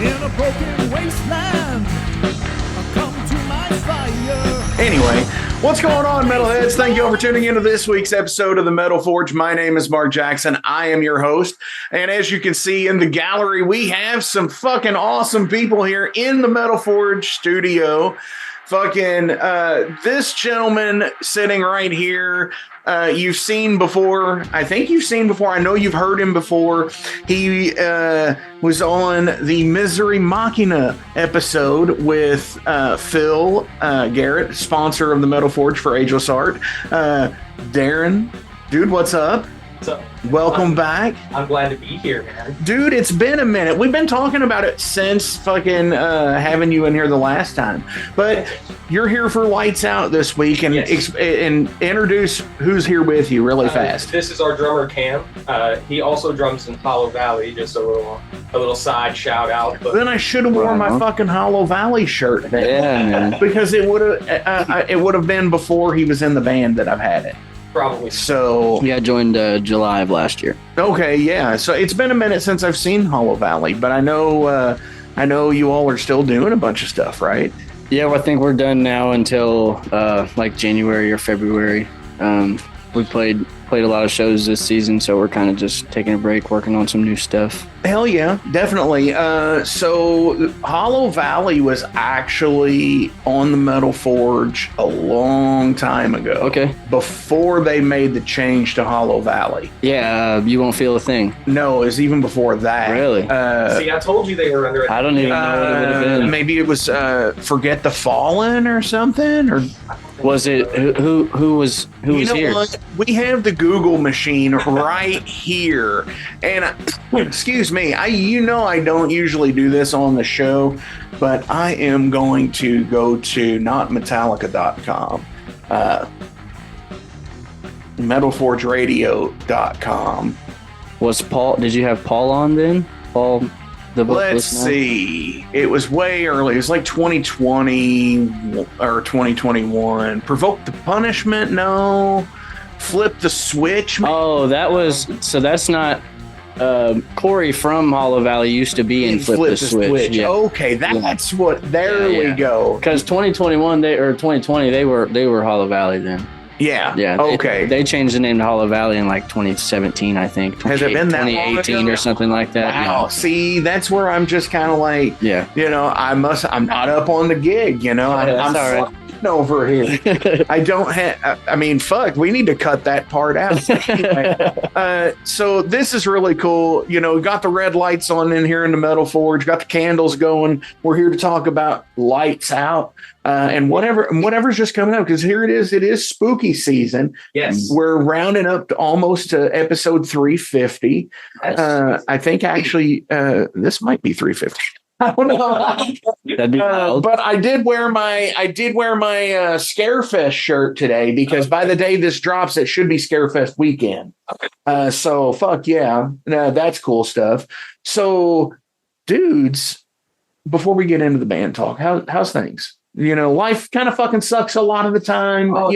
in a broken wasteland. Come to my fire. Anyway, what's going on, metalheads? Thank you all for tuning into this week's episode of the Metal Forge. My name is Mark Jackson. I am your host. And as you can see in the gallery, we have some fucking awesome people here in the Metal Forge studio. This gentleman sitting right here, you've seen before. I think you've seen before. I know you've heard him before. He was on the Misery Machina episode with Phil Garrett, sponsor of the Metal Forge for Ageless Art. Darren, dude, what's up? What's up? Welcome back. I'm glad to be here, man. Dude, it's been a minute. We've been talking about it since fucking having you in here the last time. But you're here for Lights Out this week, and Yes. and introduce who's here with you really fast. This is our drummer, Cam. He also drums in Hollow Valley. Just a little side shout out. But Then I should have worn my fucking Hollow Valley shirt then. Yeah, man. Because it would have been before he was in the band that I've had it. probably So Yeah, I joined July of last year. okay, yeah. So it's been a minute since I've seen Hollow Valley, but I know you all are still doing a bunch of stuff, right? Yeah, well, I think we're done now until like January or February. We played a lot of shows this season, so we're kind of just taking a break, working on some new stuff. Hell yeah, definitely. So Hollow Valley was actually on the Metal Forge a long time ago. Okay. Before they made the change to Hollow Valley. Yeah, you won't feel a thing. No, it was even before that. Really? See, I told you they were under it. I don't even know what it would have been. Maybe it was Forget the Fallen or something, or Was it who was here? what? We have the Google machine right here, and excuse me, I don't usually do this on the show, but I am going to go to notmetallica.com, metalforgeradio.com. Was Paul? Did you have Paul on then? Paul, the Let's listener? see. It was way early. It was like 2020 or 2021. Provoke the Punishment? No. Flip the Switch? Oh, that's not. Corey from Hollow Valley used to be in Flip the Switch. Yeah. Okay, that's what. There Yeah, we yeah. go. Because 2021 or 2020 they were Hollow Valley then. Yeah. Yeah. Okay. They changed the name to Hollow Valley in like 2017, I think. Has it been that long 2018 ago? or something like that? Wow. See, that's where I'm just kind of like, Yeah. I'm not up on the gig. I'm that's all right. flying over here. I don't have. I mean, fuck. We need to cut that part out. Anyway, so this is really cool. We got the red lights on in here in the Metal Forge. Got the candles going. We're here to talk about Lights Out and whatever's just coming up, because here it is. It is spooky season. Yes. We're rounding up to almost to episode 350. I think actually this might be 350. I don't know. That'd be wild. But I did wear my Scarefest shirt today, because by the day this drops, it should be Scarefest weekend. So fuck yeah, no, that's cool stuff. So, dudes, before we get into the band talk, how's things? Life kind of fucking sucks a lot of the time, but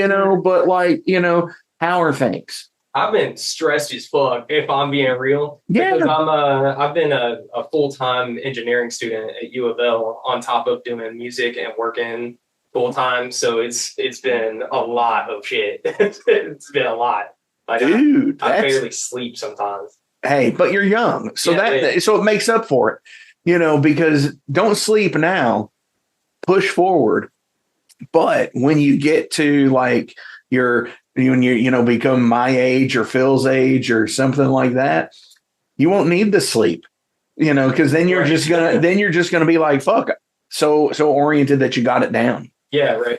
how are things? I've been stressed as fuck, if I'm being real. Yeah. Because I've been a full-time engineering student at U of L on top of doing music and working full-time. So it's been a lot of shit. It's been a lot. Like, Dude, I that's- barely sleep sometimes. Hey, but you're young, so Yeah, so it makes up for it, because don't sleep now, push forward. But when you get to like when you become my age or Phil's age or something like that, you won't need the sleep, because then you're just gonna be like, fuck, so oriented that you got it down. Yeah, right.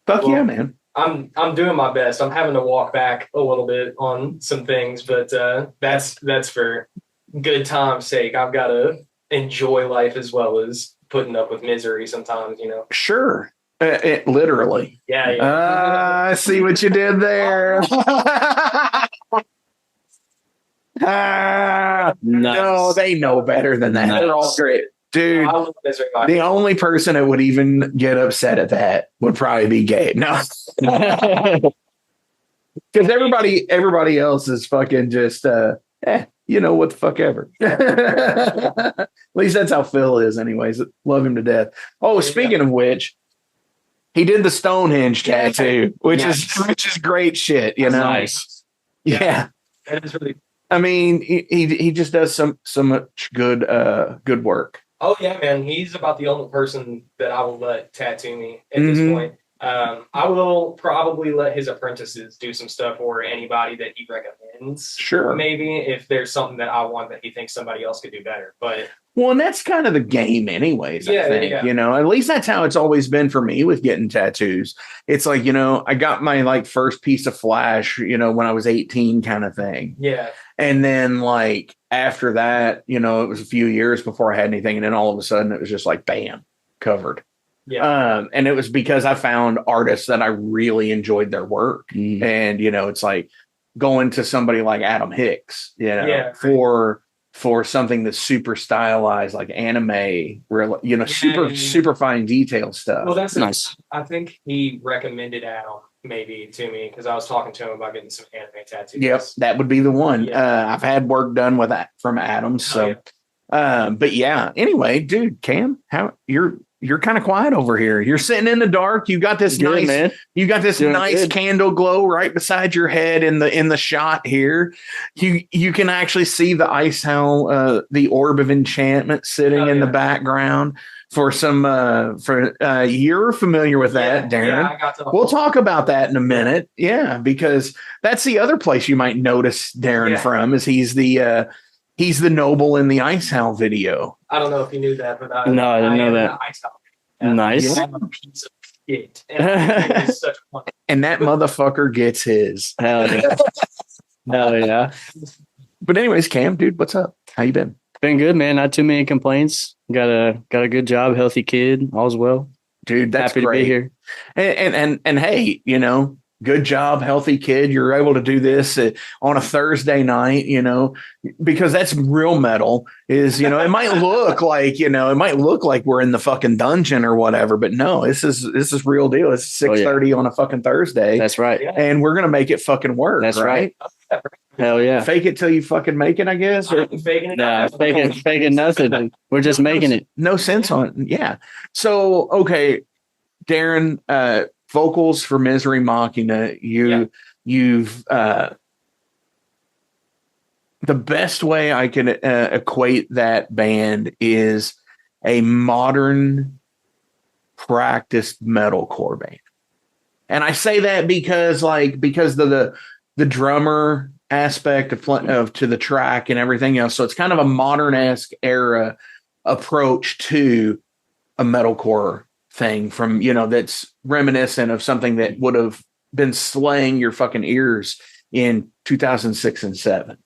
Fuck Well, yeah, man. I'm doing my best. I'm having to walk back a little bit on some things, but that's for good time's sake. I've got to enjoy life as well as putting up with misery sometimes, Sure. Literally. Yeah. I see what you did there. No, they know better than that. Nice. They're all great. Dude, I love misery. the only person that would even get upset at that would probably be Gabe. No. Because everybody else is fucking just what the fuck ever. At least that's how Phil is, anyways. Love him to death. Oh, speaking of which, he did the Stonehenge tattoo, which is great shit. You know, Nice. Yeah. That is really. I mean, he just does so much good work. Oh yeah, man. He's about the only person that I will let tattoo me at this point. I will probably let his apprentices do some stuff, or anybody that he recommends. Sure. Maybe if there's something that I want that he thinks somebody else could do better. But well, and that's kind of the game anyways, I think. At least that's how it's always been for me with getting tattoos. It's like, I got my like first piece of flash, when I was 18 kind of thing. Yeah. And then like after that, it was a few years before I had anything. And then all of a sudden it was just like, bam, covered. Yeah. And it was because I found artists that I really enjoyed their work. And, it's like going to somebody like Adam Hicks, for something that's super stylized, like anime, where, super fine detail stuff. Well, that's nice. I think he recommended Adam maybe to me because I was talking to him about getting some anime tattoos. Yep, that would be the one. Yeah. I've had work done with that from Adam. So, but yeah, anyway, dude, Cam, how you're kind of quiet over here. You're sitting in the dark. You got this nice candle glow right beside your head in the shot here. You can actually see the ice howl, the orb of enchantment sitting in the background for some you're familiar with that, Darren. Yeah, we'll talk about that in a minute. Yeah, because that's the other place you might notice Darren from is he's the noble in the ice howl video. I don't know if you knew that, but I didn't know that. Nice. I'm a piece of shit. And, such fun. And that motherfucker gets his. Hell yeah. Hell yeah. But anyways, Cam, dude, what's up? How you been? Been good, man. Not too many complaints. Got a good job, healthy kid, all's well. Dude, that's happy great. To be here. And hey, good job, healthy kid. You're able to do this on a Thursday night, because that's real metal is, it might look like we're in the fucking dungeon or whatever, but no, this is real deal. It's 6:30 on a fucking Thursday. That's right. And we're going to make it fucking work. That's right. Hell yeah. Fake it till you fucking make it, I guess. Or faking it. Nah, faking nothing. We're just making it. No sense on it. Yeah. So, okay, Darren, vocals for Misery Machina. You've the best way I can equate that band is a modern practiced metalcore band. And I say that because the drummer aspect of to the track and everything else. So it's kind of a modern-esque era approach to a metalcore thing from, that's reminiscent of something that would have been slaying your fucking ears in 2006 and 2007.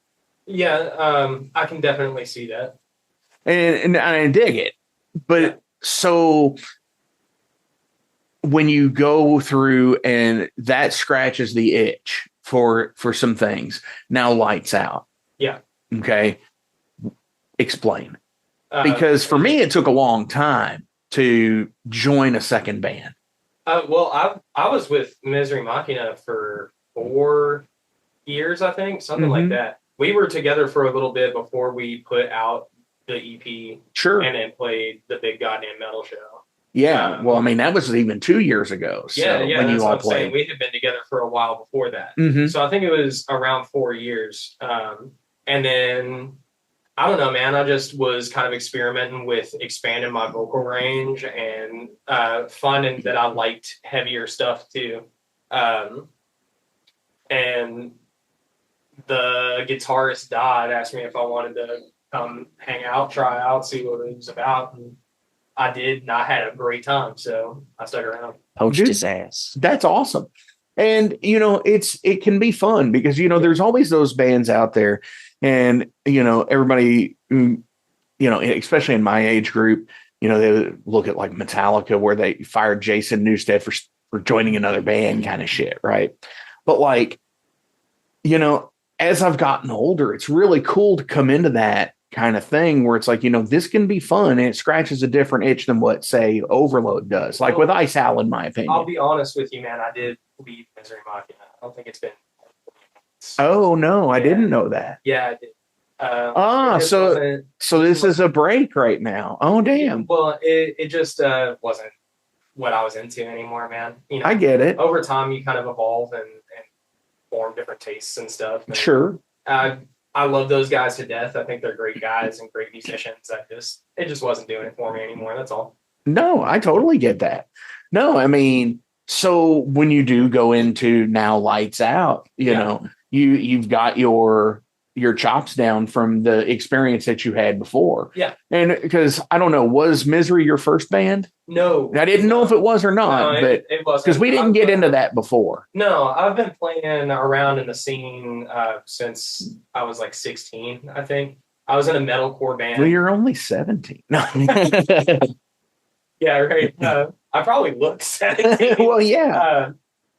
Yeah, I can definitely see that. And I dig it. But so when you go through and that scratches the itch for some things, now lights out. Yeah. Okay. Explain. Because for me, it took a long time to join a second band. Well, I was with Misery Machina for 4 years, I think, something like that. We were together for a little bit before we put out the EP. Sure. And then played the big goddamn metal show. Yeah. Well, I mean, that was even 2 years ago. So yeah, when that's you all what I'm played. saying. We had been together for a while before that. So I think it was around 4 years. And then, I don't know, man, I just was kind of experimenting with expanding my vocal range and finding that I liked heavier stuff too. And the guitarist died, asked me if I wanted to come hang out, try out, see what it was about. And I did, and I had a great time, so I stuck around. Poached his ass. That's awesome. And, it can be fun because, there's always those bands out there and, everybody, especially in my age group, they look at like Metallica where they fired Jason Newsted for joining another band kind of shit. Right. But like, as I've gotten older, it's really cool to come into that kind of thing where it's like, this can be fun and it scratches a different itch than what, say, Overload does, like with Ice Owl, in my opinion. I'll be honest with you, man. I did leave Misery Machina. I don't think it's been. Oh, no, I didn't know that. Yeah, I did. So this is a break right now. Oh, damn. Well, it just wasn't what I was into anymore, man. You know, I get it. Over time, you kind of evolve and form different tastes and stuff. And, Sure. I love those guys to death. I think they're great guys and great musicians. It just wasn't doing it for me anymore. That's all. No, I totally get that. No, I mean, so when you do go into now lights out, you know, you've got your chops down from the experience that you had before. Yeah. And because I don't know, was Misery your first band? No. I didn't know if it was or not, No, but it wasn't. because we didn't get into that before. No, I've been playing around in the scene since I was like 16, I think. I was in a metalcore band. Well, you're only 17. No. Yeah, right. I probably look 17. Well, yeah.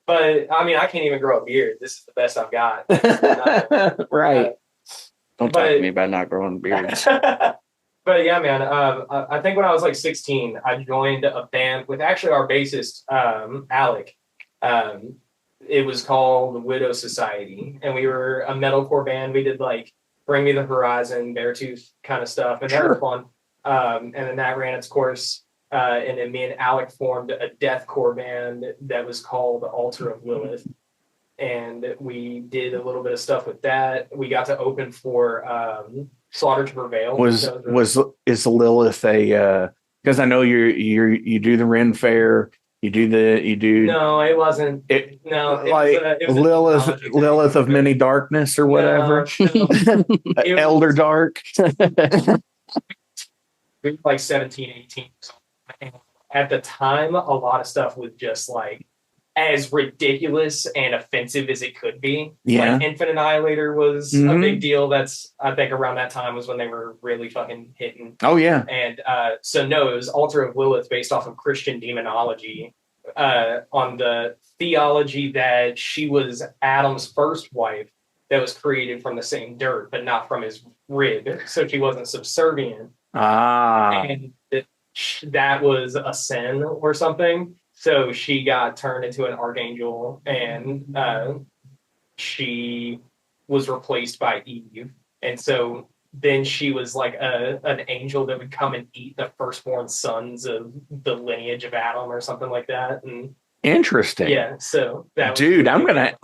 But I mean, I can't even grow a beard. This is the best I've got. Right. Don't talk to me about not growing beards. But yeah, man, I think when I was like 16, I joined a band with actually our bassist, Alec. It was called the Widow Society, and we were a metalcore band. We did like Bring Me the Horizon, Beartooth kind of stuff, and that was fun. And then that ran its course. And then me and Alec formed a deathcore band that was called Altar of Lilith. And we did a little bit of stuff with that. We got to open for Slaughter to Prevail. Is Lilith a because I know you do the Ren Fair, you do No, it wasn't. It was Lilith of Many Darkness or whatever. No. Elder Dark. We were like 17, 18. At the time, a lot of stuff was just like as ridiculous and offensive as it could be. Yeah. Like Infinite Annihilator was a big deal. That's, I think around that time was when they were really fucking hitting. Oh, yeah. And so no, it was Altar of Lilith based off of Christian demonology on the theology that she was Adam's first wife that was created from the same dirt, but not from his rib. So she wasn't subservient. And that was a sin or something. So she got turned into an archangel, and she was replaced by Eve. And so then she was like an angel that would come and eat the firstborn sons of the lineage of Adam or something like that. And interesting. Yeah. So dude, I'm gonna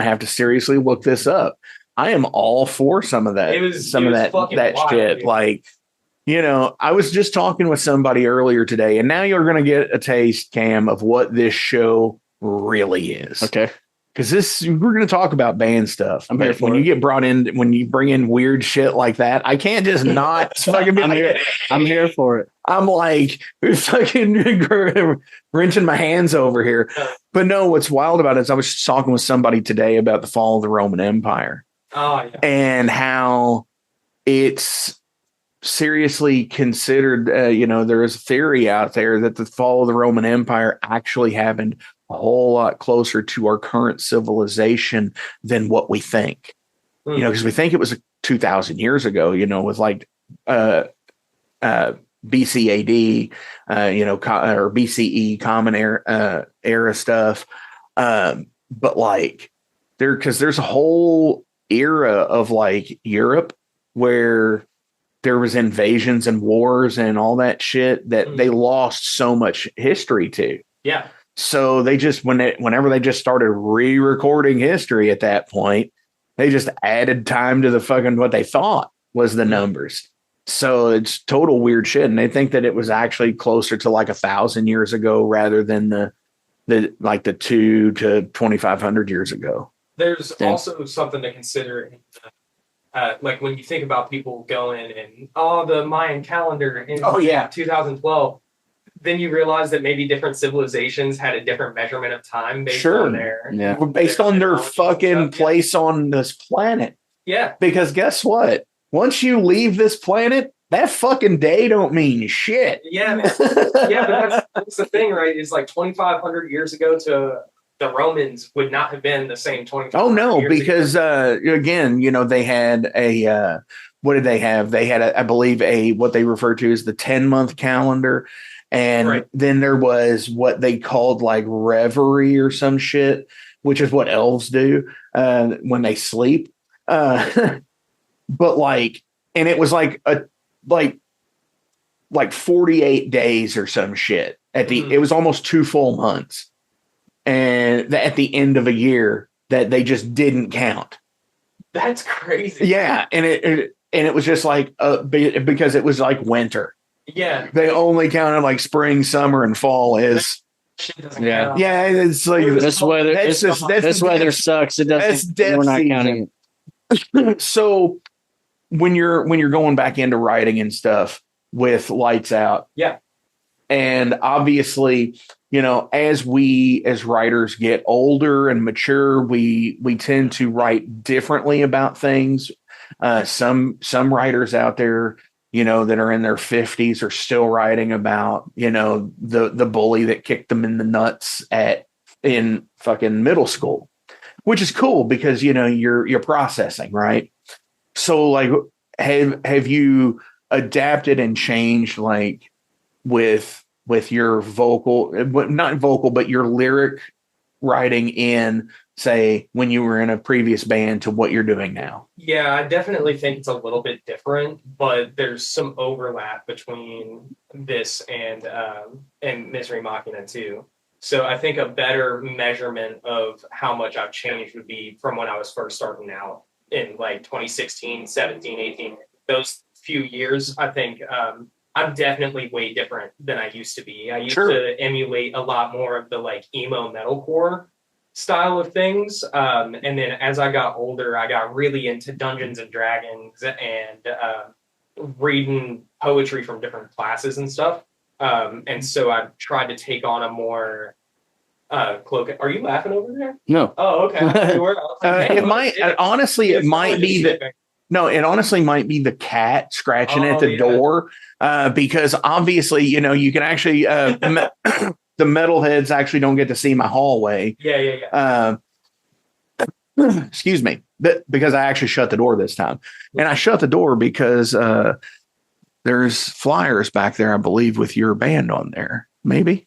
have to seriously look this up. I am all for some of that. That shit. Dude. Like, you know, I was just talking with somebody earlier today, and now you're going to get a taste, Cam, of what this show really is. Okay. Because we're going to talk about band stuff. I'm here for when you get brought in, when you bring in weird shit like that, I can't just not fucking be I'm here for it. I'm like fucking wrenching my hands over here. But no, what's wild about it is I was talking with somebody today about the fall of the Roman Empire. Oh, yeah. And how it's seriously considered, there is a theory out there that the fall of the Roman Empire actually happened a whole lot closer to our current civilization than what we think. Because we think it was 2,000 years ago, with like BCAD, or BCE common era stuff. But like there's a whole era of like Europe where there was invasions and wars and all that shit that they lost so much history to. Yeah. So they just, whenever they just started re-recording history at that point, they just added time to the fucking, what they thought was the numbers. So it's total weird shit. And they think that it was actually closer to like 1,000 years ago rather than the 2 to 2,500 years ago. There's also something to consider. Like when you think about people going and the Mayan calendar in 2012, then you realize that maybe different civilizations had a different measurement of time based on their fucking place on this planet. Yeah. Because guess what? Once you leave this planet, that fucking day don't mean shit. Yeah, man. But that's the thing, right? Is like 2,500 years ago to the Romans would not have been the same 25. Oh no, because again, they had a what did they have? They had I believe what they refer to as the 10-month calendar, and then there was what they called like reverie or some shit, which is what elves do when they sleep. but and it was like 48 days or some shit it was almost 2 full months. And at the end of a year that they just didn't count. That's crazy. Yeah. And it was just because it was like winter. Yeah. They only counted like spring, summer, and fall as. Shit doesn't count. Yeah. It's like this weather. This weather sucks. It doesn't. We're not counting it. So when you're going back into writing and stuff with lights out. Yeah. And obviously, as we as writers get older and mature, we tend to write differently about things. Some writers out there, that are in their 50s are still writing about, the bully that kicked them in the nuts in fucking middle school, which is cool because, you're processing, right? So like, have you adapted and changed with your not vocal, but your lyric writing in, say, when you were in a previous band to what you're doing now? Yeah, I definitely think it's a little bit different, but there's some overlap between this and Misery Machina too. So I think a better measurement of how much I've changed would be from when I was first starting out in 2016, 17, 18. Those few years, I think I'm definitely way different than I used to be. I used to emulate a lot more of the emo metalcore style of things. And then as I got older, I got really into Dungeons and Dragons and reading poetry from different classes and stuff. And so I tried to take on a more cloak. Are you laughing over there? No. Oh, okay. It might be the cat scratching at the door, because obviously, you can actually, the metalheads actually don't get to see my hallway. Yeah. Excuse me, because I actually shut the door this time. And I shut the door because there's flyers back there, I believe, with your band on there. Maybe.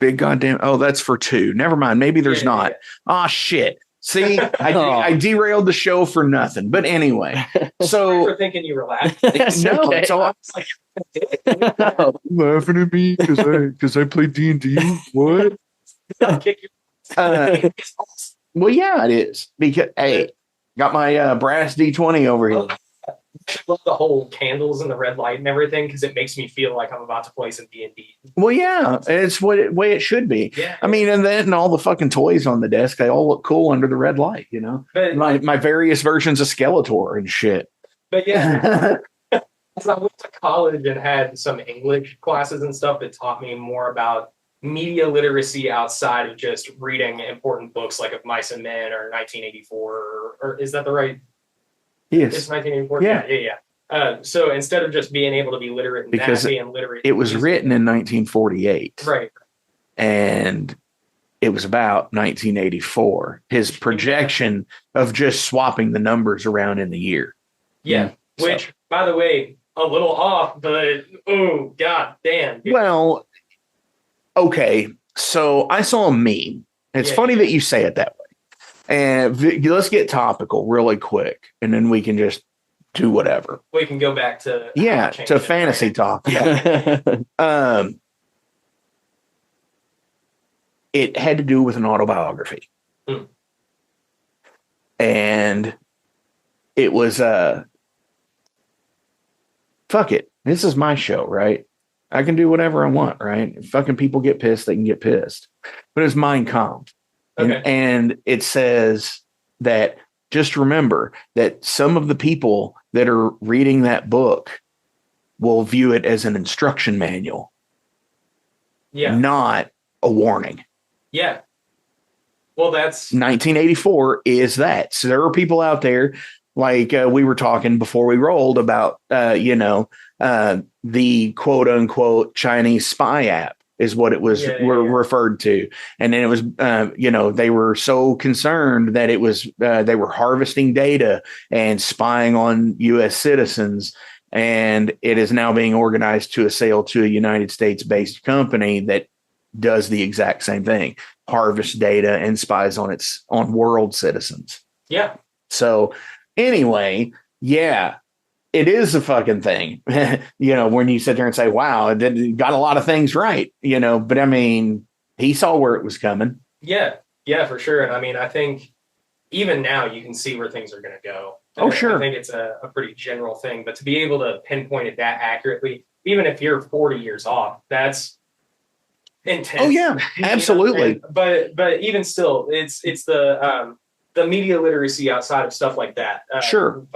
Big goddamn. Oh, that's for 2. Never mind. Maybe there's not. Oh, shit. See, I derailed the show for nothing. But anyway, so for thinking you were laughing. No, okay. it's all laughing at me because I play D&D. What? Well, yeah, it is because got my brass D20 over here. I love the whole candles and the red light and everything because it makes me feel like I'm about to play some D&D. Well, yeah, it's way it should be. Yeah. I mean, and then all the fucking toys on the desk, they all look cool under the red light, But, my various versions of Skeletor and shit. But yeah, so I went to college and had some English classes and stuff that taught me more about media literacy outside of just reading important books like Of Mice and Men or 1984, or is that the right? Yes. It's 1984. Yeah. So instead of just being able to be literate in because that, being literate, it was written in 1948, right? And it was about 1984. His projection of just swapping the numbers around in the year. Yeah. Which, by the way, a little off, but oh god damn. Well, okay. So I saw a meme. It's funny that you say it that way. And let's get topical really quick, and then we can just do whatever. We can go back to to fantasy talk. Yeah. It had to do with an autobiography, and it was fuck it. This is my show, right? I can do whatever I want, right? If fucking people get pissed, they can get pissed. But it's Mein Kampf. Okay. And it says that just remember that some of the people that are reading that book will view it as an instruction manual. Yeah. Not a warning. Yeah. Well, that's 1984 is that. So there are people out there like we were talking before we rolled about, the quote unquote Chinese spy app is what it was referred to. And then it was, they were so concerned that it was, they were harvesting data and spying on U.S. citizens. And it is now being organized to a sale to a United States based company that does the exact same thing, harvests data and spies on world citizens. Yeah. So anyway, yeah, it is a fucking thing. When you sit there and say, wow, it got a lot of things right, but I mean, he saw where it was coming. Yeah, for sure. And I mean, I think even now you can see where things are going to go. Oh, sure. I think it's a pretty general thing, but to be able to pinpoint it that accurately, even if you're 40 years off, that's intense. Oh yeah, absolutely. But even still, it's the media literacy outside of stuff like that. Sure.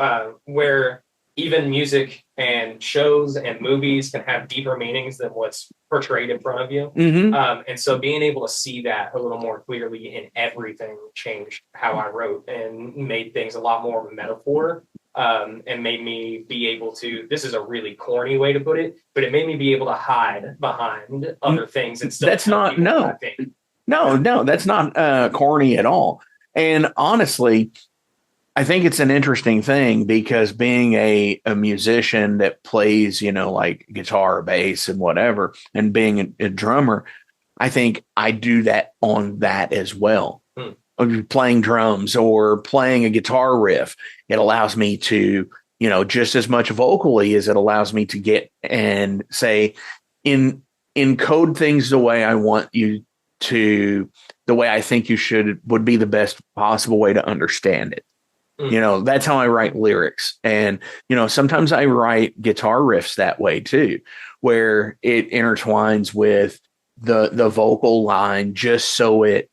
Where even music and shows and movies can have deeper meanings than what's portrayed in front of you. Mm-hmm. And so being able to see that a little more clearly in everything changed how I wrote and made things a lot more of a metaphor. And made me be able to, this is a really corny way to put it, but it made me be able to hide behind other things and stuff. That's not, no, that's not corny at all. And honestly, I think it's an interesting thing because being a musician that plays, like guitar, bass, and whatever, and being a drummer, I think I do that on that as well. Playing drums or playing a guitar riff, it allows me to, just as much vocally as it allows me to get and say, encode things the way I want you to, the way I think you would be the best possible way to understand it. That's how I write lyrics. And, sometimes I write guitar riffs that way too, where it intertwines with the vocal line just so it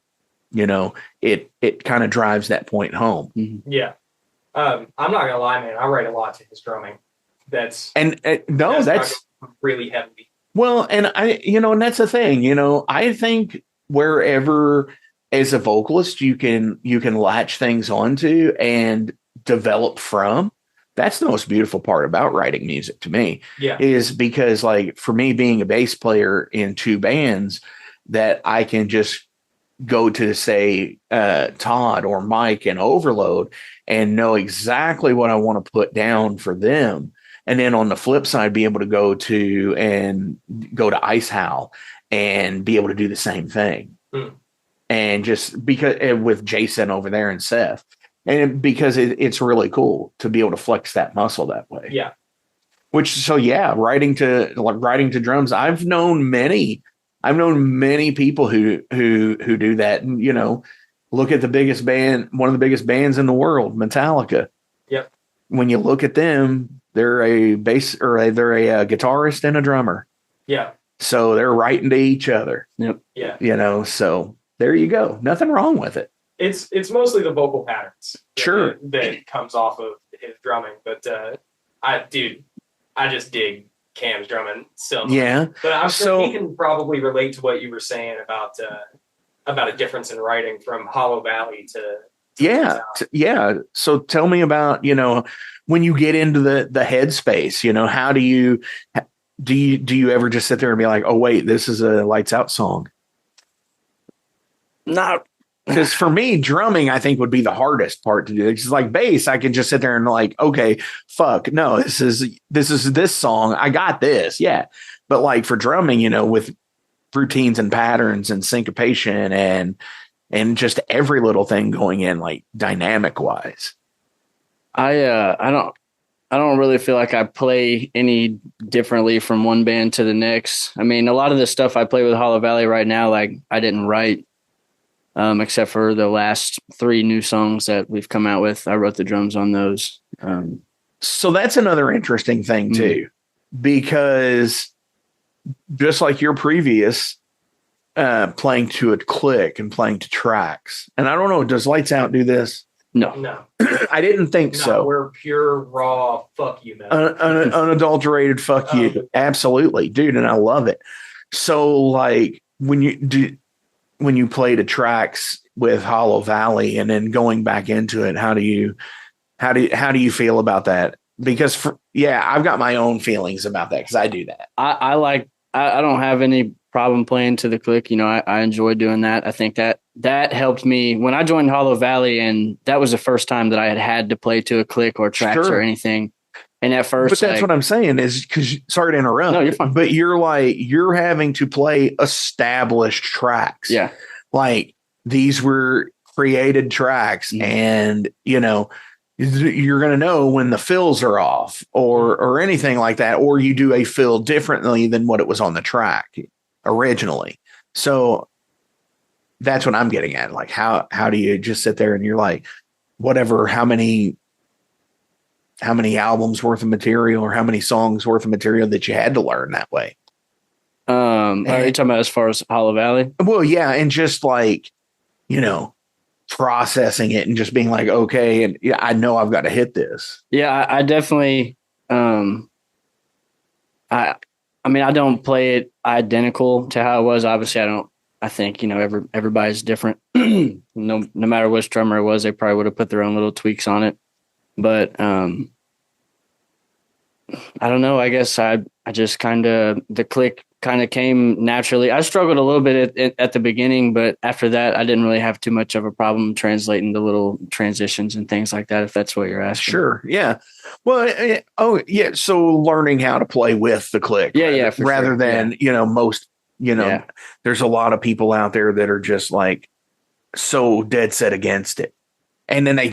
kind of drives that point home. Mm-hmm. Yeah. I'm not going to lie, man. I write a lot to his drumming. That's really heavy. Well, and and that's the thing, I think wherever as a vocalist you can latch things onto and develop from, that's the most beautiful part about writing music to me. Yeah. Is because, like, for me being a bass player in two bands, that I can just go to, say, Todd or Mike and Overload and know exactly what I want to put down for them. And then on the flip side, be able to go to Ice Howl and be able to do the same thing. And just because with Jason over there and Seth, and because it's really cool to be able to flex that muscle that way. Yeah. Writing to drums. I've known many people who do that. And, look at the biggest band, one of the biggest bands in the world, Metallica. Yep. When you look at them, they're a guitarist and a drummer. Yeah. So they're writing to each other. Yep. Yeah. So there you go. Nothing wrong with it. It's mostly the vocal patterns. Sure. That comes off of his drumming. But I just dig Cam's drumming so much. Yeah. But I'm sure he can probably relate to what you were saying about a difference in writing from Hollow Valley to yeah. So tell me about, when you get into the headspace, how do you ever just sit there and be like, oh wait, this is a Lights Out song? Not because for me, drumming, I think would be the hardest part to do. It's like bass, I can just sit there and like, okay, fuck, no, this is this song. I got this. Yeah. But like for drumming, with routines and patterns and syncopation and just every little thing going in, like dynamic wise. I don't really feel like I play any differently from one band to the next. I mean, a lot of the stuff I play with Hollow Valley right now, like I didn't write, except for the last 3 new songs that we've come out with. I wrote the drums on those. So that's another interesting thing too, because just like your previous playing to a click and playing to tracks, and I don't know, does Lights Out do this? No. I didn't think so. We're pure raw fuck you, man. Unadulterated fuck you. Absolutely, dude, and I love it. So like when you play the tracks with Hollow Valley and then going back into it, how do you feel about that? Because I've got my own feelings about that because I do that. I don't have any problem playing to the click. I enjoy doing that. I think that helped me when I joined Hollow Valley, and that was the first time that I had to play to a click or tracks or anything. And at first, but that's what I'm saying is because sorry to interrupt. No, you're fine. But you're having to play established tracks. Yeah. Like these were created tracks, and you're going to know when the fills are off or anything like that, or you do a fill differently than what it was on the track originally. So that's what I'm getting at. Like, how do you just sit there and you're like, whatever, how many albums worth of material or how many songs worth of material that you had to learn that way? Are you talking about as far as Hollow Valley? Well, yeah. And just like, processing it and just being like, okay. And yeah, I know I've got to hit this. Yeah. I definitely, I mean, I don't play it identical to how it was. Obviously I think, everybody's different. No matter which drummer it was, they probably would have put their own little tweaks on it. But I don't know. I guess I just the click kind of came naturally. I struggled a little bit at the beginning, but after that, I didn't really have too much of a problem translating the little transitions and things like that, if that's what you're asking. Sure. Yeah. Well, yeah. So learning how to play with the click. Yeah. Rather than, most, there's a lot of people out there that are just like so dead set against it. And then they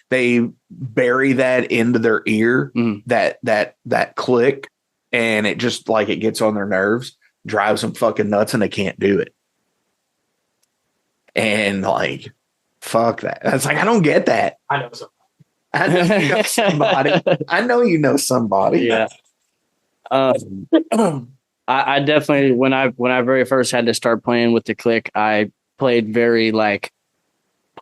they bury that into their ear, that click, and it just like it gets on their nerves, drives them fucking nuts, and they can't do it. And like, fuck that. It's like, I don't get that. I know somebody. I know you know somebody. I know you know somebody. Yeah. I definitely, when I very first had to start playing with the click, I played very like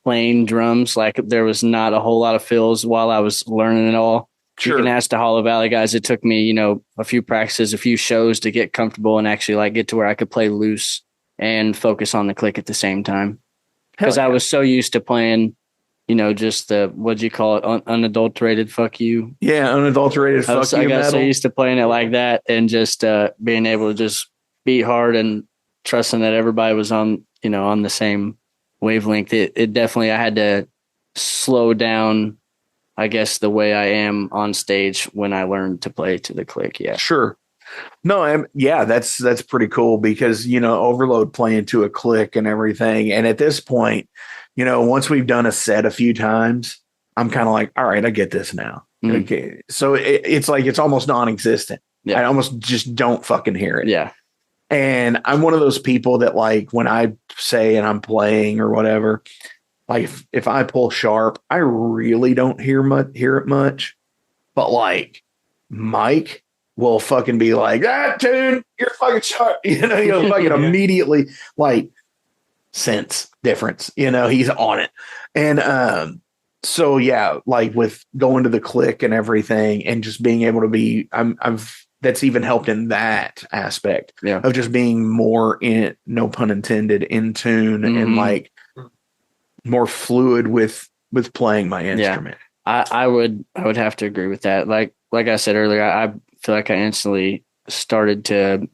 plain drums. Like there was not a whole lot of fills while I was learning it all. Sure. You can ask the Hollow Valley guys. It took me, a few practices, a few shows to get comfortable and actually like get to where I could play loose and focus on the click at the same time. Because I was so used to playing, just the, what'd you call it? Unadulterated fuck you. Yeah. Unadulterated fuck you. I got so used to playing it like that and just being able to just beat hard and trusting that everybody was on, on the same wavelength. It definitely, I had to slow down, I guess, the way I am on stage when I learned to play to the click. Yeah. Sure. No, that's pretty cool because, Overload playing to a click and everything. And at this point, once we've done a set a few times, I'm kind of like, all right, I get this now. Mm-hmm. Okay. So it's like, it's almost non-existent. Yeah. I almost just don't fucking hear it. Yeah. And I'm one of those people that like, when I say and I'm playing or whatever, like if I pull sharp, I really don't hear it much, but like Mike will fucking be like, tune, you're fucking sharp. You'll fucking immediately like sense difference. He's on it. And so yeah, like with going to the click and everything and just being able to be, that's even helped in that aspect of just being more in, no pun intended, in tune and like more fluid with playing my instrument. Yeah. I would have to agree with that. Like I said earlier, I feel like I instantly started to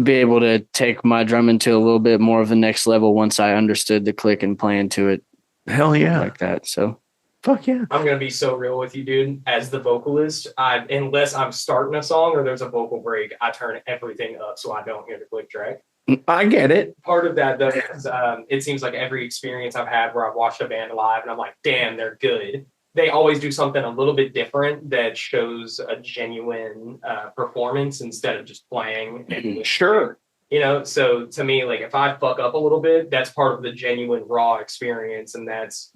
be able to take my drumming to a little bit more of the next level once I understood the click and playing to it. Hell yeah. Like that. So fuck yeah. I'm going to be so real with you, dude. As the vocalist, unless I'm starting a song or there's a vocal break, I turn everything up so I don't hear the click track. I get it. Part of that, though, is it seems like every experience I've had where I've watched a band live and I'm like, damn, they're good. They always do something a little bit different that shows a genuine performance instead of just playing. And sure. So to me, like if I fuck up a little bit, that's part of the genuine raw experience. And that's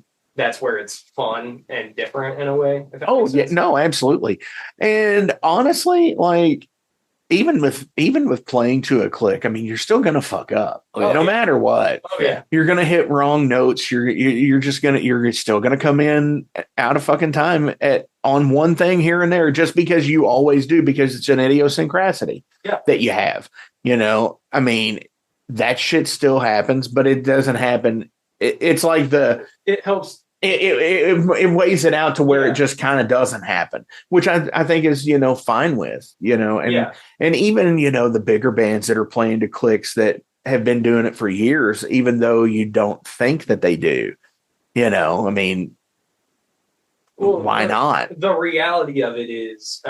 where it's fun and different in a way. Oh, yeah. No, absolutely. And honestly, like, even with playing to a click, I mean, you're still gonna fuck up, no matter what. Oh yeah, you're gonna hit wrong notes. You're still gonna come in out of fucking time on one thing here and there, just because you always do, because it's an idiosyncrasy that you have. I mean, that shit still happens, but it doesn't happen. It's like it helps. It weighs it out to where it just kind of doesn't happen, which I think is, fine with, and even, the bigger bands that are playing to clicks that have been doing it for years, even though you don't think that they do, I mean, Well, why not? The reality of it is,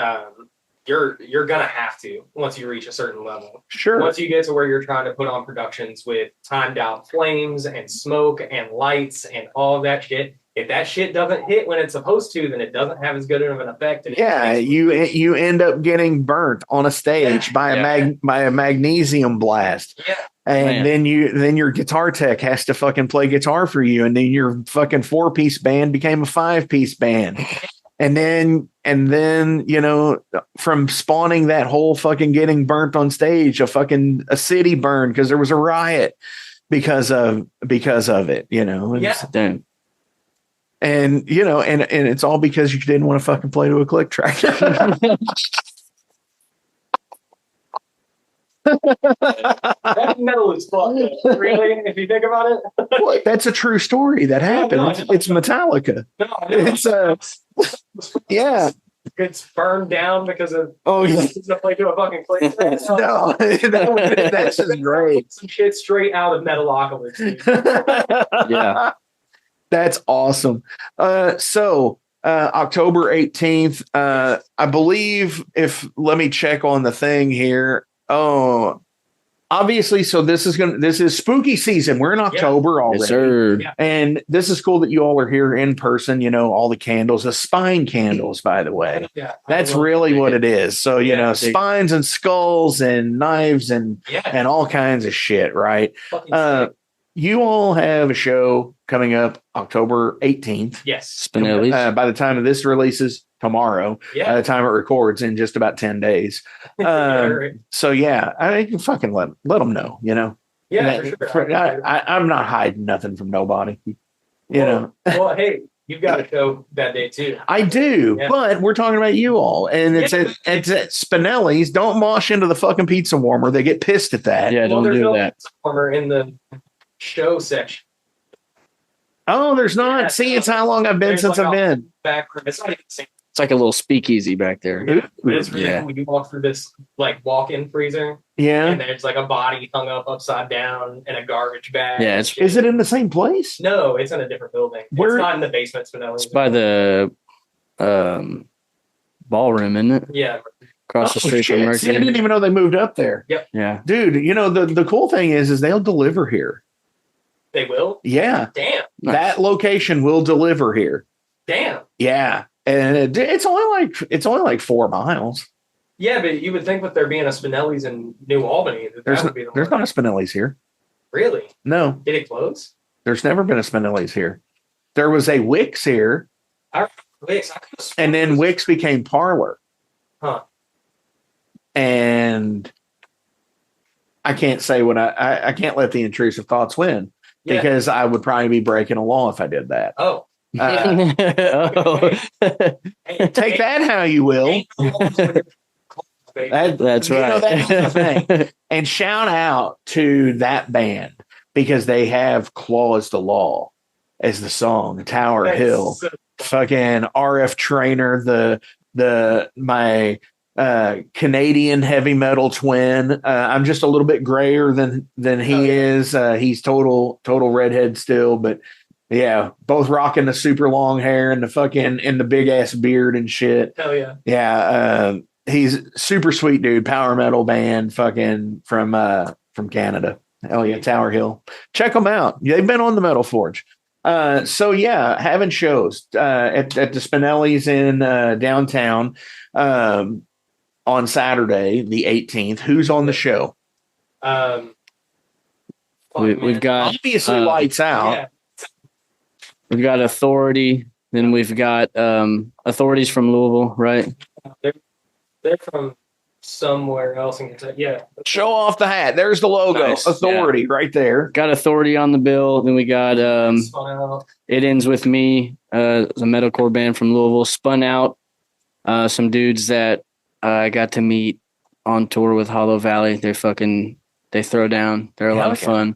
you're gonna have to once you reach a certain level. Sure. Once you get to where you're trying to put on productions with timed out flames and smoke and lights and all of that shit. If that shit doesn't hit when it's supposed to, then it doesn't have as good of an effect. And Yeah, you end up getting burnt on a stage by a magnesium blast. Yeah. And then your guitar tech has to fucking play guitar for you, and then your fucking 4-piece band became a 5-piece band. And then, you know, from spawning that whole fucking getting burnt on stage, a city burned because there was a riot because of it, you know. Yeah. And you know, and it's all because you didn't want to fucking play to a click track. That metal is fucked. Really, if you think about it. Well, that's a true story that happened. It's Metallica. Yeah. It's burned down because of to play to a fucking click track. No, that's just great. Some shit straight out of Metalocalypse. Yeah. That's awesome. So October 18th, I believe let me check on the thing here. Oh, obviously. So this is spooky season. We're in October already. Yes, sir. And this is cool that you all are here in person. You know, all the candles, the spine candles, by the way. Yeah. That's really what it is. So, you know, spines and skulls and knives and all kinds of shit, right? You all have a show coming up October 18th. Yes. Spinelli's. By the time of this releases tomorrow, by the time it records in just about 10 days. So yeah, I can fucking let them know, you know? Yeah, for sure. I'm not hiding nothing from nobody, you know? Well, hey, you've got a show that day too. I do, but we're talking about you all, and it's at Spinelli's. Don't mosh into the fucking pizza warmer. They get pissed at that. Yeah, don't do that. Warmer in the show section. Oh, there's not. See, it's how long I've been since I've been. Back room. It's not even the same. It's like a little speakeasy back there. It's really cool. You walk through this like walk-in freezer. Yeah. And there's like a body hung up upside down in a garbage bag. Yeah. Is it in the same place? No, it's in a different building. It's not in the basement. It's by the ballroom, isn't it? Yeah. Across the street from Mercenary. See, I didn't even know they moved up there. Yep. Yeah. Dude, you know, the cool thing is they'll deliver here. They will? Yeah. Damn. That location will deliver here. Damn. Yeah. And it's only like 4 miles. Yeah, but you would think with there being a Spinelli's in New Albany, there's would be the not a Spinelli's here. Really? No. Did it close? There's never been a Spinelli's here. There was a Wix here. And then Wix became Parlor. Huh. And I can't say what I can't let the intrusive thoughts win because I would probably be breaking a law if I did that. Oh. Take that how you will. That's right. That's the thing. And shout out to that band because they have Claws the Law as the song, Tower Hill. So fucking RF Trainer, my Canadian heavy metal twin. I'm just a little bit grayer than he is. He's total redhead still, but yeah, both rocking the super long hair and the big ass beard and shit. Hell yeah. Yeah. He's super sweet dude, power metal band from Canada. Hell yeah, Tower Hill. Check them out. They've been on the Metal Forge. So yeah, having shows at the Spinelli's in downtown on Saturday, the 18th. Who's on the show? We've got obviously Lights Out. Yeah. We've got Authority. Then we've got Authorities from Louisville, right? They're from somewhere else in Kentucky. Yeah. Show off the hat. There's the logo. Nice. Authority right there. Got Authority on the bill. Then we got It Ends With Me, the metalcore band from Louisville. Spun Out. Some dudes that I got to meet on tour with Hollow Valley. They throw down. They're a lot of fun.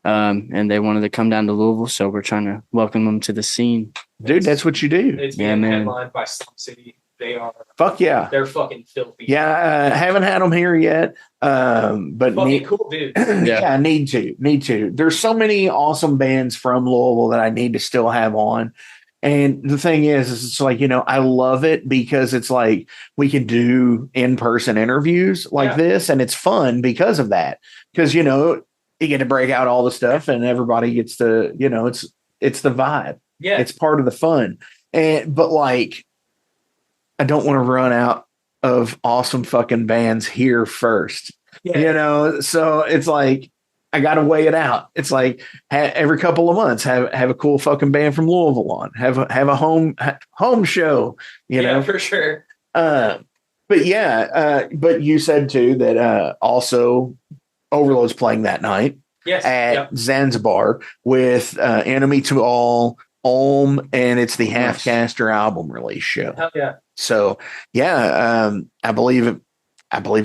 And they wanted to come down to Louisville, so we're trying to welcome them to the scene. Dude, that's what you do. It's being headlined by Slum City. They are. Fuck yeah. They're fucking filthy. Yeah, haven't had them here yet. But fucking cool dudes. Yeah, need to. There's so many awesome bands from Louisville that I need to still have on. And the thing is it's like, I love it because it's like we can do in-person interviews like this, and it's fun because of that. Because, you get to break out all the stuff and everybody gets to, it's the vibe. Yeah. It's part of the fun. But like, I don't want to run out of awesome fucking bands here first. Yeah. So it's like, I got to weigh it out. It's like every couple of months, have a cool fucking band from Louisville on, have a home show, for sure. But you said too that also Overload's playing that night at Zanzibar with Enemy to All, Ulm, and it's the Halfcaster album release show. Hell yeah. So I believe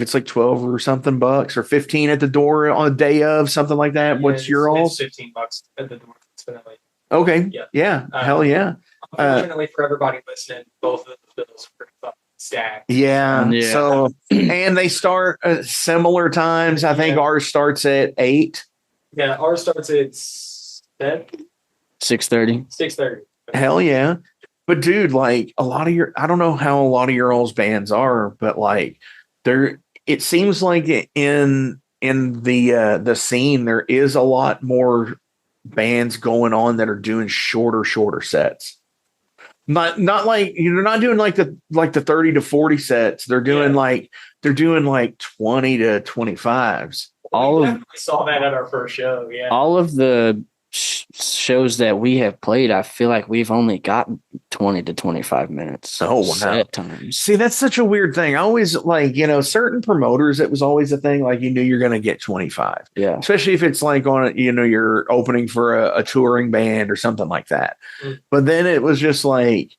it's like 12 or something bucks or 15 at the door on the day of, something like that. Yeah, What's your all? It's $15 at the door. Definitely. Okay. Yeah. Hell yeah. Unfortunately for everybody listening, both of the bills are pretty fucking stacked. Yeah. So, and they start at similar times. I think ours starts at 8. Yeah. Ours starts at 6:30. 6:30. Hell yeah. But dude, like I don't know how a lot of your all's bands are, but like it seems like in the scene, there is a lot more bands going on that are doing shorter sets. Not like you're not doing like the 30 to 40 sets. They're doing like 20 to 25s. We saw that at our first show. Yeah. All of the shows that we have played, I feel like we've only gotten 20 to 25 minutes. Oh, wow. Set times. See, that's such a weird thing. I always like, certain promoters, it was always a thing. Like you knew you're going to get 25. Yeah. Especially if it's like on, you're opening for a touring band or something like that. But then it was just like,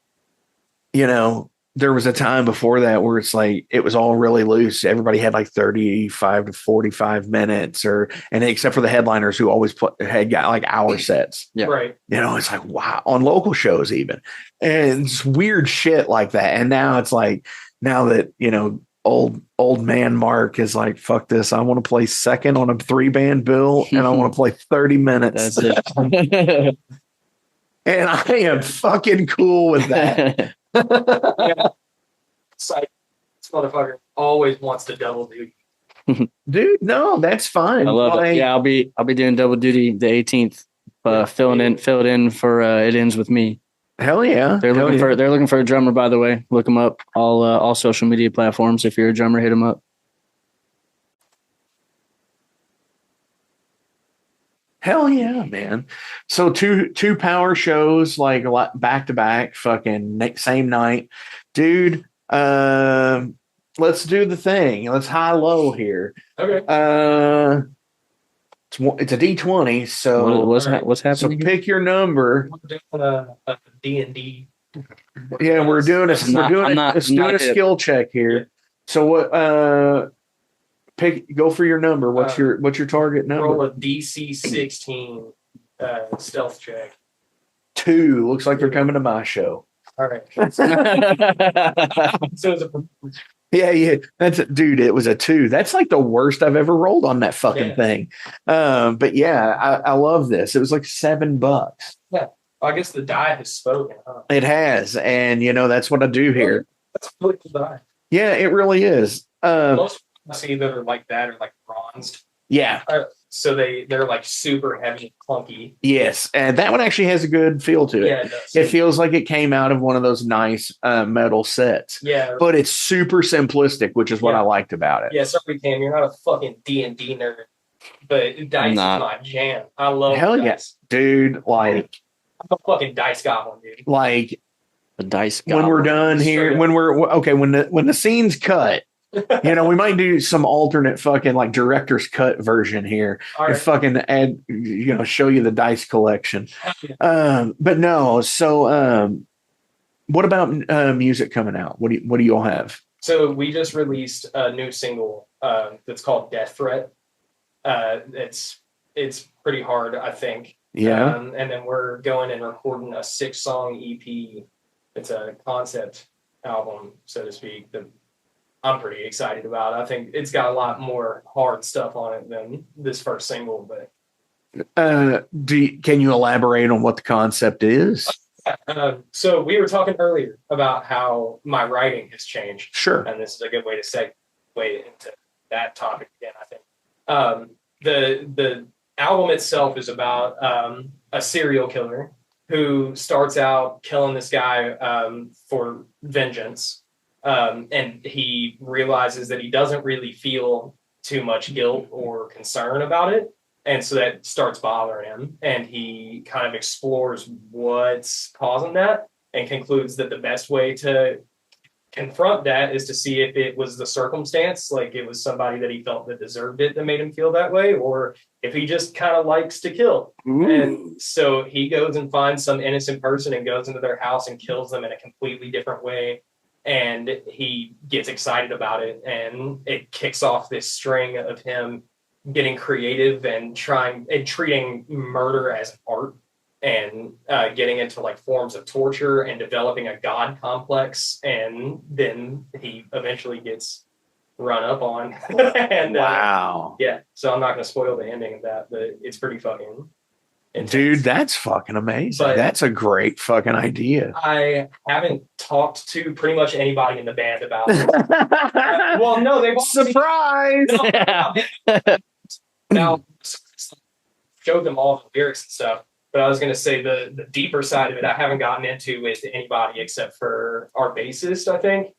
there was a time before that where it's like it was all really loose. Everybody had like 35 to 45 minutes, and except for the headliners who always had got like hour sets. Yeah, right. It's like wow, on local shows even, and it's weird shit like that. And now it's like that old man Mark is like, fuck this. I want to play second on a 3-band bill, and I want to play 30 minutes. That's it. And I am fucking cool with that. It's like this motherfucker always wants to double duty. Dude, no, that's fine. I love it. Yeah, I'll be doing double duty the 18th. Filled in for It Ends With Me. Hell yeah. They're looking for a drummer, by the way. Look them up. All social media platforms. If you're a drummer, hit them up. Hell yeah, man. So two power shows like back to back, fucking same night. Dude, let's do the thing. Let's high low here. Okay. It's a D20, so what's happening? So pick your number. We're doing a D&D. Yeah, we're doing a skill check here. Yeah. So what go for your number. What's your target number? Roll a DC 16 stealth check. 2. Looks like they're coming to my show. All right. So Yeah. Dude, it was a 2. That's like the worst I've ever rolled on that fucking thing. But yeah, I love this. It was like $7. Yeah. I guess the die has spoken, huh? It has. And that's what I do here. That's a really cool die. Yeah, it really is. Most I see that are like that are like bronzed. Yeah. So they're like super heavy and clunky. Yes. And that one actually has a good feel to it. Yeah, it does. It feels like it came out of one of those nice metal sets. Yeah. But it's super simplistic, which is what I liked about it. Yeah, sorry, Cam, you're not a fucking D&D nerd. But dice is my jam. I love Hell dice. yeah. Dude, like I'm a fucking dice goblin, dude. Like the dice when we're done here, when the scene's cut, we might do some alternate fucking like director's cut version here and fucking add, show you the dice collection. But no, so what about music coming out? What do you all have? So we just released a new single that's called Death Threat. It's pretty hard, I think. Yeah. And then we're going and recording a 6-song EP. It's a concept album, so to speak, that I'm pretty excited about. I think it's got a lot more hard stuff on it than this first single. But can you elaborate on what the concept is? So we were talking earlier about how my writing has changed. Sure. And this is a good way to segue into that topic again, I think. The album itself is about a serial killer who starts out killing this guy for vengeance. And he realizes that he doesn't really feel too much guilt or concern about it. And so that starts bothering him. And he kind of explores what's causing that and concludes that the best way to confront that is to see if it was the circumstance, like it was somebody that he felt that deserved it that made him feel that way, or if he just kind of likes to kill. Ooh. And so he goes and finds some innocent person and goes into their house and kills them in a completely different way. And he gets excited about it, and it kicks off this string of him getting creative and treating murder as art, and getting into like forms of torture and developing a god complex. And then he eventually gets run up on. And Wow. yeah, so I'm not going to spoil the ending of that, but it's pretty fucking intense. Dude, that's fucking amazing. But that's a great fucking idea. I haven't talked to pretty much anybody in the band about it. Well, no, they've all Surprise. now showed them all the lyrics and stuff. But I was going to say the deeper side of it, I haven't gotten into with anybody except for our bassist, I think,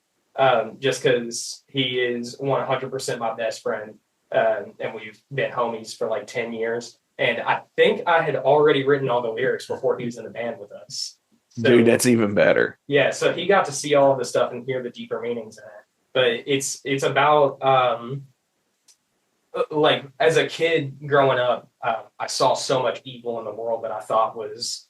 just because he is 100% my best friend, and we've been homies for like 10 years. And I think I had already written all the lyrics before he was in the band with us. So, dude, that's even better. Yeah, so he got to see all of the stuff and hear the deeper meanings in it. But it's about like as a kid growing up, I saw so much evil in the world that I thought was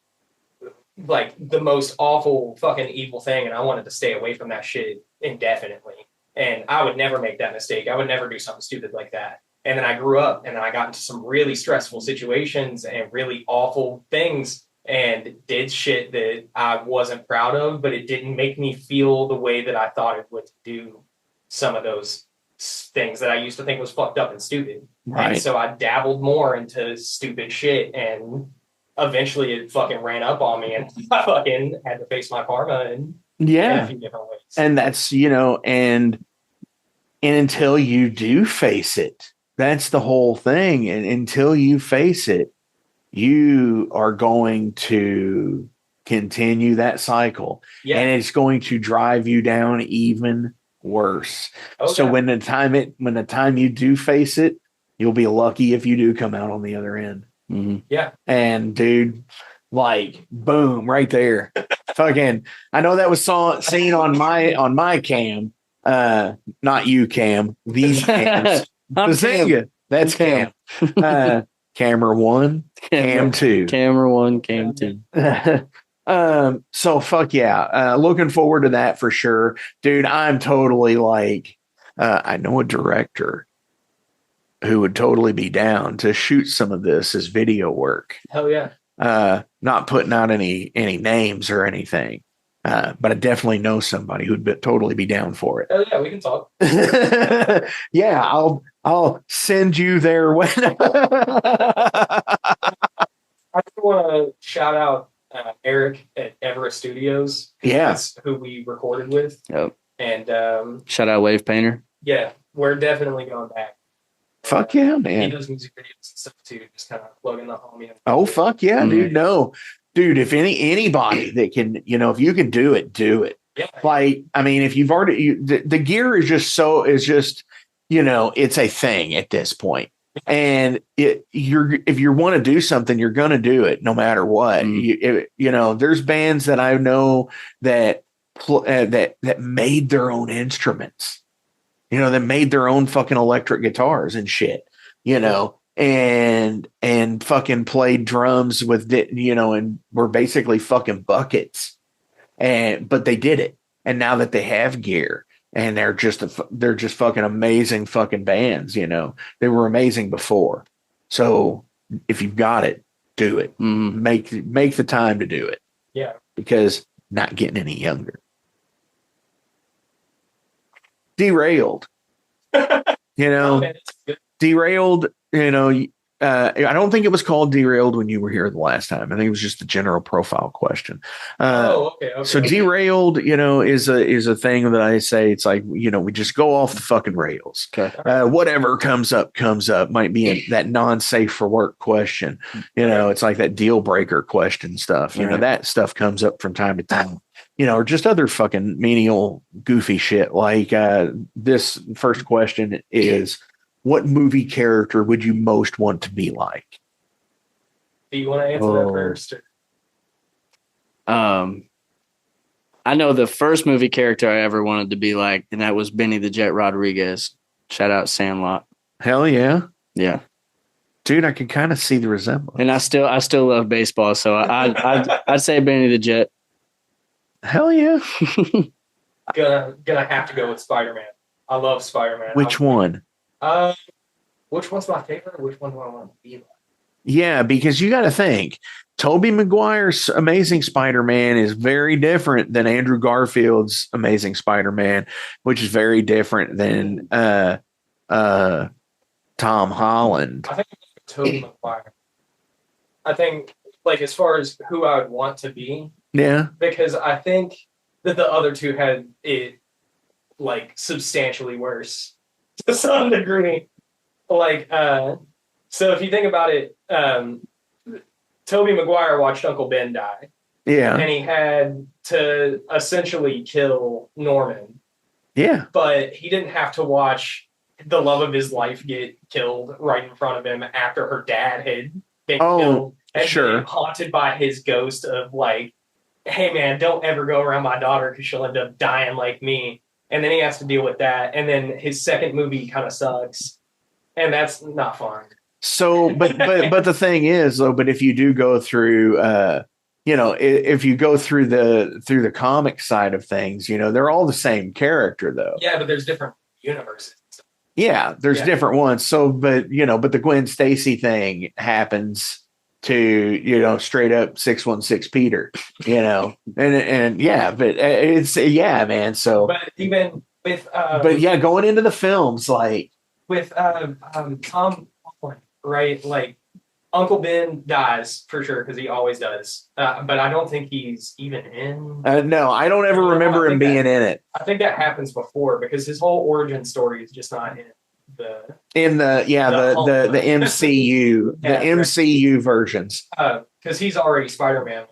like the most awful fucking evil thing, and I wanted to stay away from that shit indefinitely. And I would never make that mistake. I would never do something stupid like that. And then I grew up, and then I got into some really stressful situations and really awful things, and did shit that I wasn't proud of, but it didn't make me feel the way that I thought it would do some of those things that I used to think was fucked up and stupid. Right. And so I dabbled more into stupid shit, and eventually it fucking ran up on me, and I fucking had to face my karma in a few different ways. And that's, and until you do face it, that's the whole thing. And until you face it, you are going to continue that cycle. Yeah. And it's going to drive you down even worse. Oh, so yeah. when the time you do face it, you'll be lucky if you do come out on the other end. Mm-hmm. Yeah. And dude, like boom, right there. Fucking, I know that was seen on my cam. Not you, Cam. These cams. I'm The Zynga. That's Cam. Camera 1, Cam 2. Camera 1, Cam 2. So fuck yeah. Looking forward to that for sure. Dude, I'm totally like, I know a director who would totally be down to shoot some of this as video work. Hell yeah. Not putting out any names or anything. But I definitely know somebody who'd totally be down for it. Hell yeah, we can talk. Yeah, I'll send you there when. I just want to shout out Eric at Everett Studios. Yeah. That's who we recorded with. Yep. And Shout out Wave Painter. yeah, we're definitely going back. Fuck yeah, He man. does music videos and stuff too, just kind of plugging the homie in. Oh, fuck yeah, dude. No, dude, if anybody that can, if you can do it, do it. Yeah. Like, I mean, if you've already, the gear is just, it's a thing at this point. And if you want to do something, you're going to do it no matter what. There's bands that I know that made their own instruments, that made their own fucking electric guitars and shit, and fucking played drums with it, and were basically fucking buckets. But they did it. And now that they have gear, and they're just fucking amazing fucking bands, they were amazing before. So if you've got it, do it. Make the time to do it. Yeah. Because not getting any younger. Derailed. Oh, man, it's good. Derailed, I don't think it was called Derailed when you were here the last time. I think it was just a general profile question. Okay. So Derailed, is a thing that I say. It's like, we just go off the fucking rails. Okay. Whatever comes up. Might be that non-safe for work question. It's like that deal breaker question stuff. That stuff comes up from time to time. Or just other fucking menial goofy shit. Like this first question is, what movie character would you most want to be like? Do you want to answer that first? I know the first movie character I ever wanted to be like, and that was Benny the Jet Rodriguez. Shout out Sandlot. Hell yeah. Yeah. Dude, I can kind of see the resemblance. And I still love baseball, so I'd say Benny the Jet. Hell yeah. Gonna have to go with Spider-Man. I love Spider-Man. Which one? Which one's my favorite? Which one do I want to be like? Yeah, because you got to think, Tobey Maguire's Amazing Spider-Man is very different than Andrew Garfield's Amazing Spider-Man, which is very different than Tom Holland. I think Tobey Maguire. I think, like, as far as who I would want to be, yeah, because I think that the other two had it like substantially worse to some degree. Like, so if you think about it, Tobey Maguire watched Uncle Ben die. Yeah. And he had to essentially kill Norman. Yeah. But he didn't have to watch the love of his life get killed right in front of him after her dad had been killed. And being haunted by his ghost of like, hey man, don't ever go around my daughter because she'll end up dying like me. And then he has to deal with that. And then his second movie kind of sucks. And that's not fun. So, but the thing is though, but if you do go through, if you go through the comic side of things, they're all the same character though. Yeah, but there's different universes. Yeah, there's different ones. So, but the Gwen Stacy thing happens to, straight up 616 Peter, and yeah, but it's, man. So, but even with, going into the films, like with, Tom, right? Like Uncle Ben dies for sure, because he always does. But I don't think he's even in. No, I don't ever remember him being in it. I think that happens before, because his whole origin story is just not in the MCU, the MCU versions. Because he's already Spider-Man.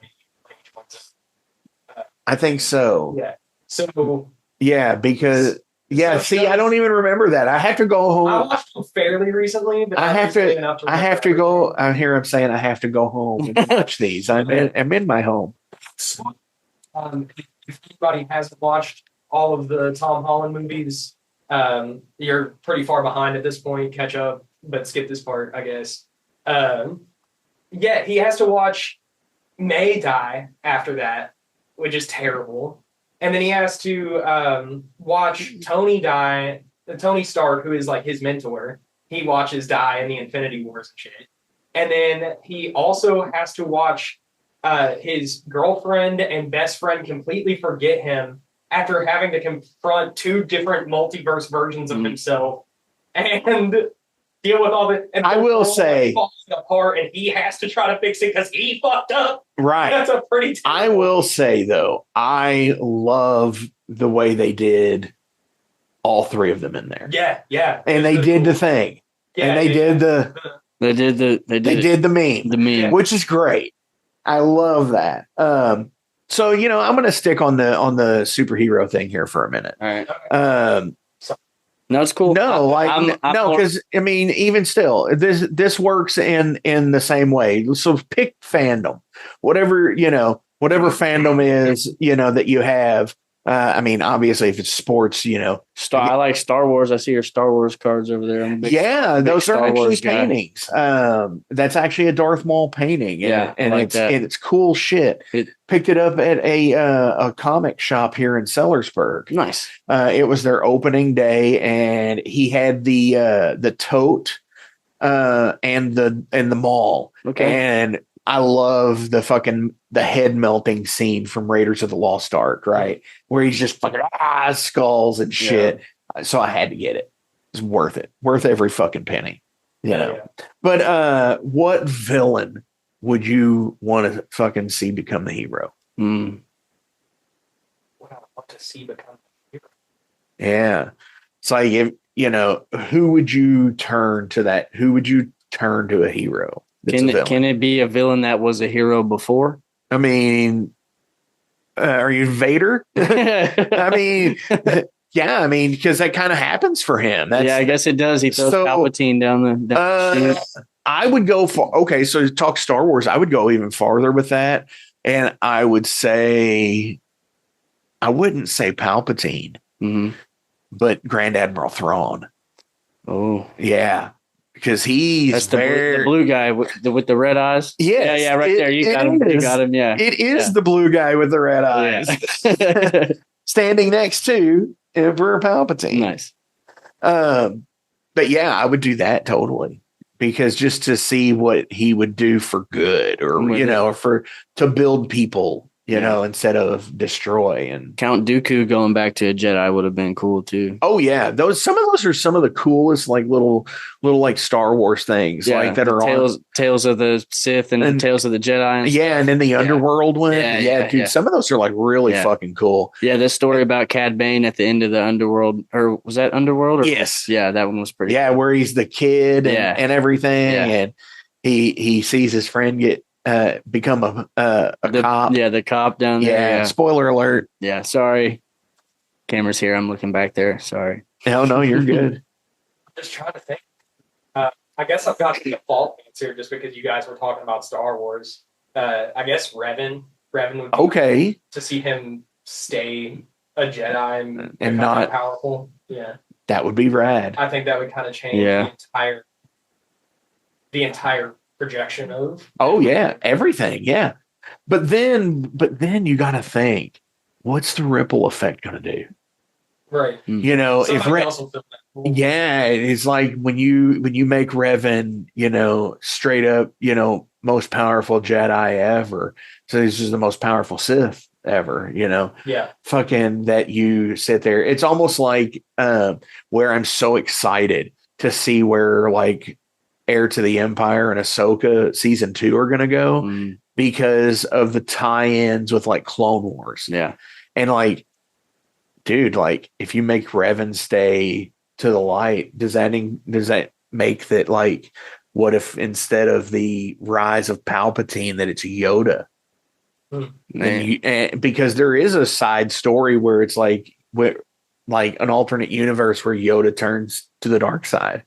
I think so. Yeah. So. Yeah, because. Yeah, I don't even remember that. I have to go home. I watched them fairly recently, but I have to go. I hear him saying I have to go home and watch these. I'm in my home. If anybody hasn't watched all of the Tom Holland movies, you're pretty far behind at this point. Catch up, but skip this part, I guess. He has to watch May die after that, which is terrible. And then he has to watch Tony die. Tony Stark, who is like his mentor, he watches die in the Infinity Wars and shit. And then he also has to watch his girlfriend and best friend completely forget him after having to confront two different multiverse versions of himself and deal with all the. And I will say, falling apart, and he has to try to fix it because he fucked up. Right. That's a pretty. I will say though, I love the way they did all three of them in there. Yeah, yeah. And they did the thing. Yeah, and they did the meme, which is great. I love that. So I'm going to stick on the superhero thing here for a minute. All right. No, it's cool. No, because even still, this works in the same way. So pick fandom, whatever fandom is, that you have. Obviously, if it's sports, I like Star Wars. I see your Star Wars cards over there. Those are actually paintings. That's actually a Darth Maul painting. And it's cool shit. Picked it up at a comic shop here in Salisbury. Nice. It was their opening day, and he had the tote and the mall. Okay. And I love the head melting scene from Raiders of the Lost Ark, right? Where he's just fucking skulls and shit. Yeah. So I had to get it. It's worth it. Worth every fucking penny. You know. But what villain would you want to fucking see become the hero? What I want to see become the hero. Yeah. It's like, if you know, who would you turn to that? Who would you turn to a hero? Can it be a villain that was a hero before? I mean, are you Vader? I mean, yeah, I mean, because that kind of happens for him. Yeah, I guess it does. He throws Palpatine down the I would go for, okay, so to talk Star Wars, I would go even farther with that. And I would say, I wouldn't say Palpatine, but Grand Admiral Thrawn. Oh, yeah. Because he's that's the blue guy with the red eyes. Yes, yeah, right there. You got him. You got him. Yeah, it is the blue guy with the red eyes, standing next to Emperor Palpatine. Nice. But yeah, I would do that totally, because just to see what he would do for good, or or to build people. Instead of destroy. And Count Dooku going back to a Jedi would have been cool too. Oh yeah, some of those are some of the coolest, like little like Star Wars things, like that are Tales of the Sith and Tales of the Jedi. And then the Underworld one. Dude, some of those are like really fucking cool. Yeah, this story about Cad Bane at the end of the Underworld, or was that Underworld? Yes. Yeah, that one was pretty. Yeah, cool. Where he's the kid and everything, and he sees his friend get. Become a cop. Yeah, the cop down there. Yeah, spoiler alert. Yeah, sorry. Camera's here. I'm looking back there. Sorry. No, you're good. I'm just trying to think. I guess I've got the default answer just because you guys were talking about Star Wars. I guess Revan. Revan would be okay to see him stay a Jedi and not powerful. Yeah, that would be rad. I think that would kind of change the entire projection of everything. But then you got to think, what's the ripple effect going to do? Right. It's like when you make Revan, straight up, most powerful Jedi ever. So this is the most powerful Sith ever, fucking that you sit there. It's almost like where I'm so excited to see where like Heir to the Empire and Ahsoka season 2 are going to go because of the tie-ins with like Clone Wars. Yeah. And like, dude, like if you make Revan stay to the light, does that make that like, what if instead of the rise of Palpatine that it's Yoda? And because there is a side story where it's like an alternate universe where Yoda turns to the dark side.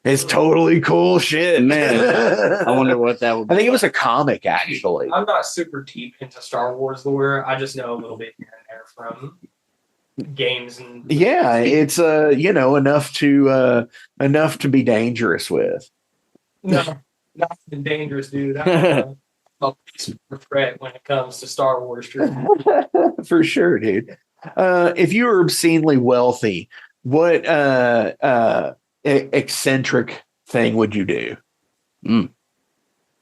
It's totally cool shit, man. I wonder what that would be. I think it was a comic, actually. I'm not super deep into Star Wars lore. I just know a little bit here and there from games and it's enough to be dangerous with. No, not even dangerous, dude. I'm a threat when it comes to Star Wars. For sure, dude. If you were obscenely wealthy, what eccentric thing would you do?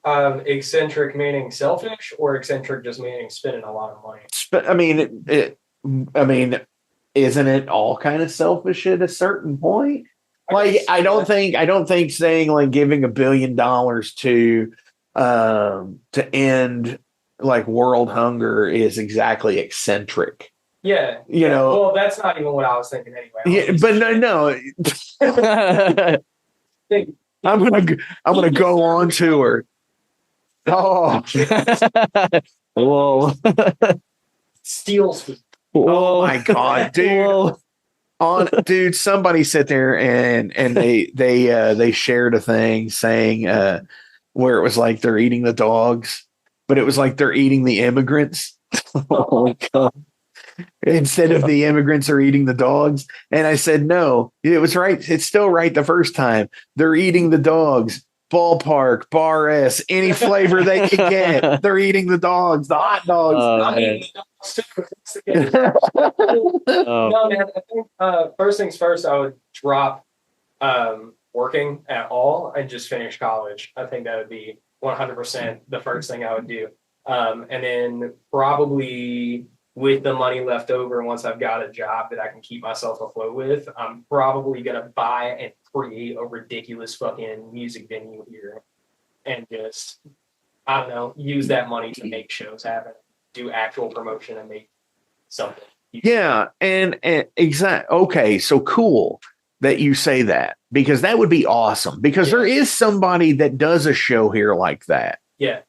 Eccentric meaning selfish, or eccentric just meaning spending a lot of money? I mean, isn't it all kind of selfish at a certain point? Like, I don't think saying like giving $1 billion to end like world hunger is exactly eccentric. Yeah. Well, that's not even what I was thinking anyway. Yeah, but no. I'm gonna go on tour. Oh, whoa! Steals. Oh my god, dude! Dude, somebody sit there and they shared a thing saying where it was like they're eating the dogs, but it was like they're eating the immigrants. Oh my god. Instead of the immigrants are eating the dogs. And I said, no, it was right. It's still right the first time. They're eating the dogs. Ballpark, Bar S, any flavor they can get. They're eating the dogs, the hot dogs. No, man, I think first things first, I would drop working at all and just finish college. I think that would be 100% the first thing I would do. And then probably with the money left over, once I've got a job that I can keep myself afloat with, I'm probably gonna buy and create a ridiculous fucking music venue here, and just, I don't know, use that money to make shows happen, do actual promotion, and make something. Yeah, and okay, so cool that you say that, because that would be awesome, because there is somebody that does a show here like that. Yeah.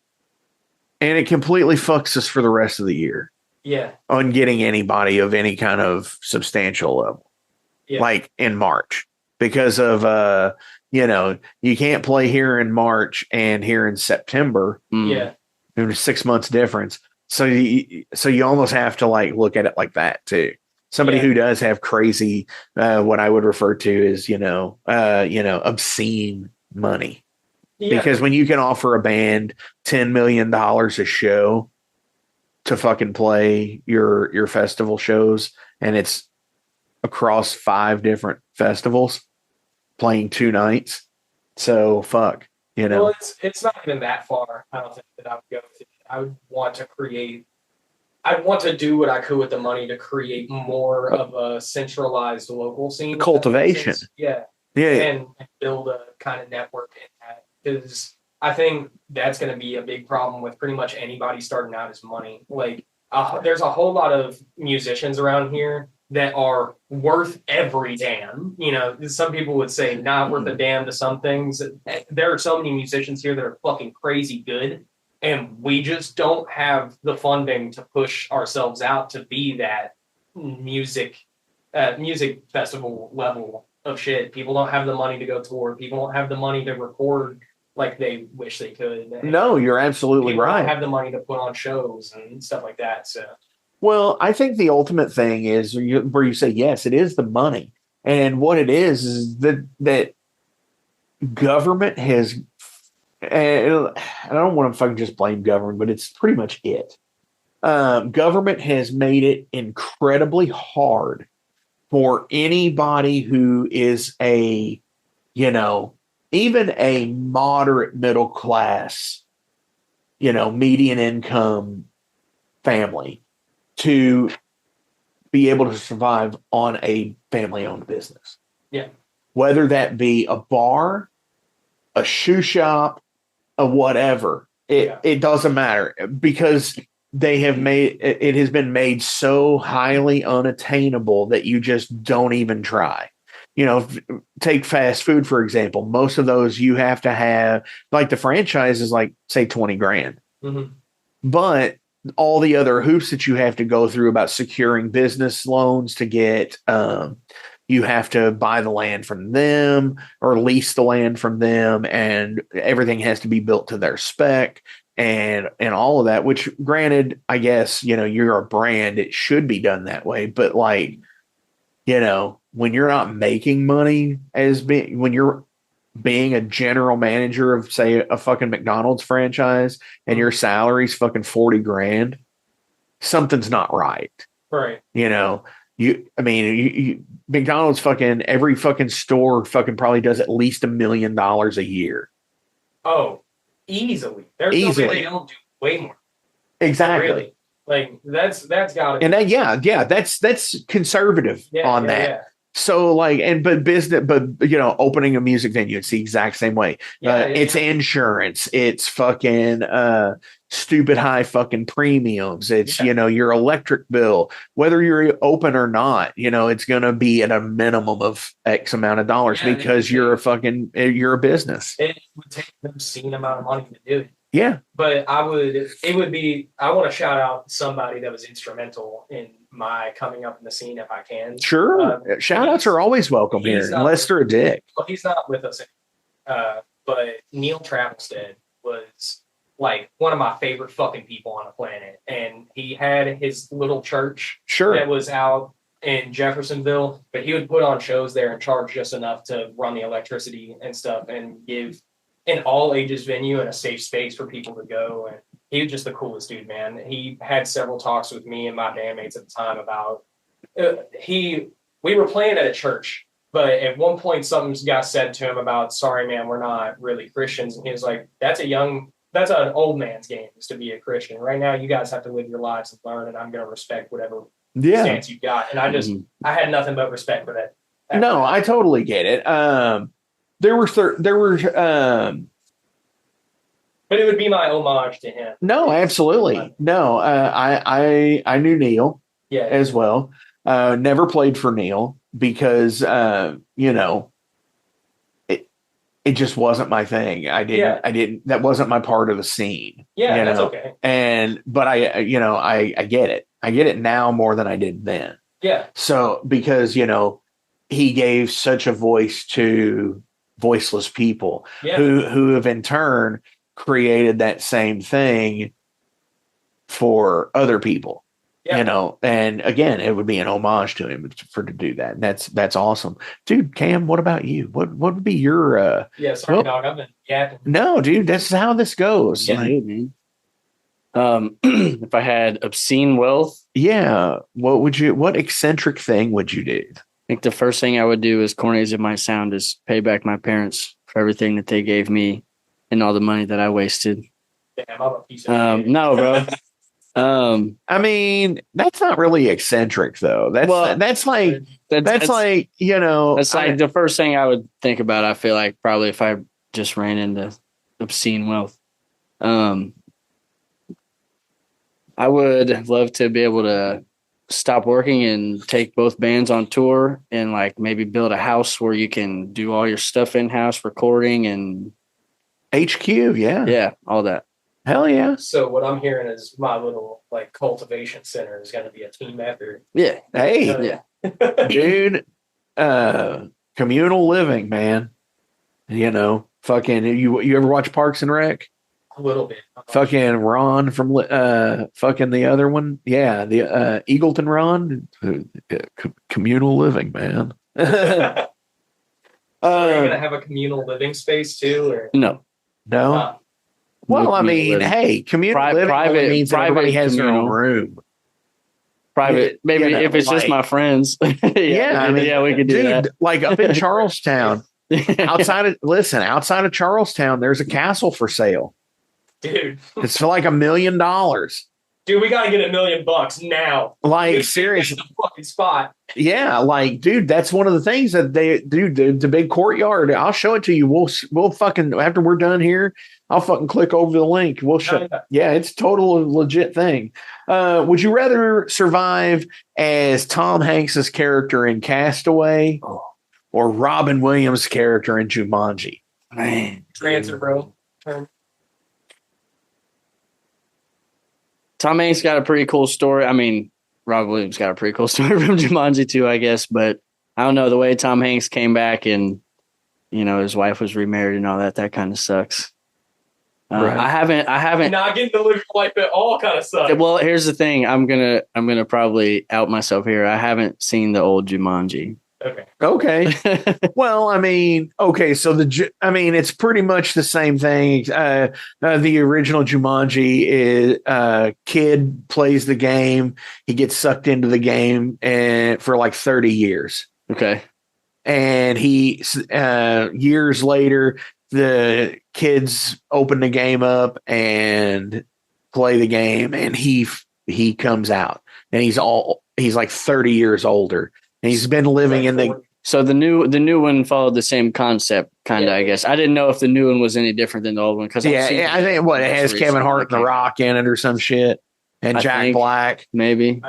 And it completely fucks us for the rest of the year. Yeah. On getting anybody of any kind of substantial level. Yeah. Like in March, because of you can't play here in March and here in September. Yeah. There's 6 months difference. So you almost have to like look at it like that too. Somebody who does have crazy, what I would refer to as, obscene money. Yeah. Because when you can offer a band $10 million a show to fucking play your festival shows, and it's across 5 different festivals playing 2 nights. So fuck, Well, it's not even that far. I don't think that I would go to. I would want to do what I could with the money to create more of a centralized local scene. Cultivation. Yeah. And build a kind of network in that, because I think that's going to be a big problem with pretty much anybody starting out is money. Like, there's a whole lot of musicians around here that are worth every damn. Some people would say not worth a damn to some things. There are so many musicians here that are fucking crazy good, and we just don't have the funding to push ourselves out to be that music festival level of shit. People don't have the money to go tour. People don't have the money to record like they wish they could. No, you're absolutely right. Don't have the money to put on shows and stuff like that. So, well, I think the ultimate thing is where you say, yes, it is the money. And what it is that government has, and I don't want to fucking just blame government, but it's pretty much it. Government has made it incredibly hard for anybody who is even a moderate middle class, median income family to be able to survive on a family-owned business. Yeah. Whether that be a bar, a shoe shop, a whatever, it doesn't matter, because they have it has been made so highly unattainable that you just don't even try. Take fast food, for example. Most of those you have to have, like, the franchise is like, say, 20 grand. Mm-hmm. But all the other hoops that you have to go through about securing business loans to get, you have to buy the land from them or lease the land from them, and everything has to be built to their spec and all of that, which, granted, I guess, you're a brand, it should be done that way. But like, when you're not making money when you're being a general manager of, say, a fucking McDonald's franchise, and your salary's fucking 40 grand, something's not right. Right. McDonald's fucking, every fucking store fucking probably does at least $1 million a year. Oh, easily. There's no way they don't do way more. Exactly. Really. Like, that's got to. And that's conservative on that. Yeah. So like, opening a music venue, it's the exact same way. It's insurance. It's fucking stupid high fucking premiums. It's, your electric bill, whether you're open or not, it's going to be at a minimum of X amount of dollars, because you're a business. It would take an obscene amount of money to do it. Yeah. But I want to shout out somebody that was instrumental in my coming up in the scene, if I can. Sure. Shout outs are always welcome here, unless they're a dick. Well, he's not with us anymore. But Neil Travelstead was like one of my favorite fucking people on the planet. And he had his little church that was out in Jeffersonville, but he would put on shows there and charge just enough to run the electricity and stuff, and give an all ages venue and a safe space for people to go. And he was just the coolest dude, man. He had several talks with me and my bandmates at the time about we were playing at a church, but at one point something got said to him about, sorry, man, we're not really Christians. And he was like, that's a young that's an old man's game, is to be a Christian. Right now, you guys have to live your lives and learn, and I'm going to respect whatever stance you got. And I had nothing but respect for that. No, I totally get it. But it would be my homage to him. No, absolutely. No, I knew Neil as well. Never played for Neil because, it just wasn't my thing. I didn't, that wasn't my part of the scene. Yeah, that's okay. But I get it. I get it now more than I did then. Yeah. So, because, he gave such a voice to voiceless people who have in turn created that same thing for other people. And again, it would be an homage to him to do that. And that's awesome. Dude, Cam, what about you? What would be your sorry, dog, I've been yapping. No, dude, that's how this goes. Yeah, man. If I had obscene wealth, what eccentric thing would you do? I think the first thing I would do, as corny as it might sound, is pay back my parents for everything that they gave me and all the money that I wasted. Damn, I'm a piece of shit. No, bro. I mean, that's not really eccentric though. That's like the first thing I would think about. I feel like probably if I just ran into obscene wealth, I would love to be able to stop working and take both bands on tour and like maybe build a house where you can do all your stuff in-house, recording and HQ. Yeah, all that. Hell yeah. So what I'm hearing is my little like cultivation center is going to be a team effort. Yeah. Hey, dude, communal living, man. Fucking, you ever watch Parks and Rec? A little bit. Fucking Ron from fucking the other one. Yeah. The Eagleton Ron. Communal living, man. Are you going to have a communal living space too? Or? No. Well, I mean, hey, communal living means everybody has their own room. Private, maybe if it's just my friends. we could do that. Like up in Charlestown, outside of Charlestown, there's a castle for sale. Dude, it's for like $1 million. Dude, we gotta get $1 million now. Like, seriously, the fucking spot. Yeah, like, dude, that's one of the things that they do. The big courtyard. I'll show it to you. We'll fucking, after we're done here, I'll fucking click over the link. We'll show. Yeah, it's total legit thing. Would you rather survive as Tom Hanks's character in Castaway or Robin Williams' character in Jumanji? Man, answer, bro. Tom Hanks got a pretty cool story. I mean, Robin Williams got a pretty cool story from Jumanji too, I guess. But I don't know, the way Tom Hanks came back and, his wife was remarried and all that, that kind of sucks. Right. I haven't not getting to live your life at all kind of sucks. Well, here's the thing. I'm gonna probably out myself here. I haven't seen the old Jumanji. Okay. Well, I mean, okay. So it's pretty much the same thing. The original Jumanji is kid plays the game. He gets sucked into the game and for like 30 years. Okay. And he, years later, the kids open the game up and play the game, and he comes out, and he's like 30 years older. And he's been living in the. So the new one followed the same concept, kind of. I guess I didn't know if the new one was any different than the old one because I think it has Kevin Hart and The Rock in it or some shit, and Jack Black maybe.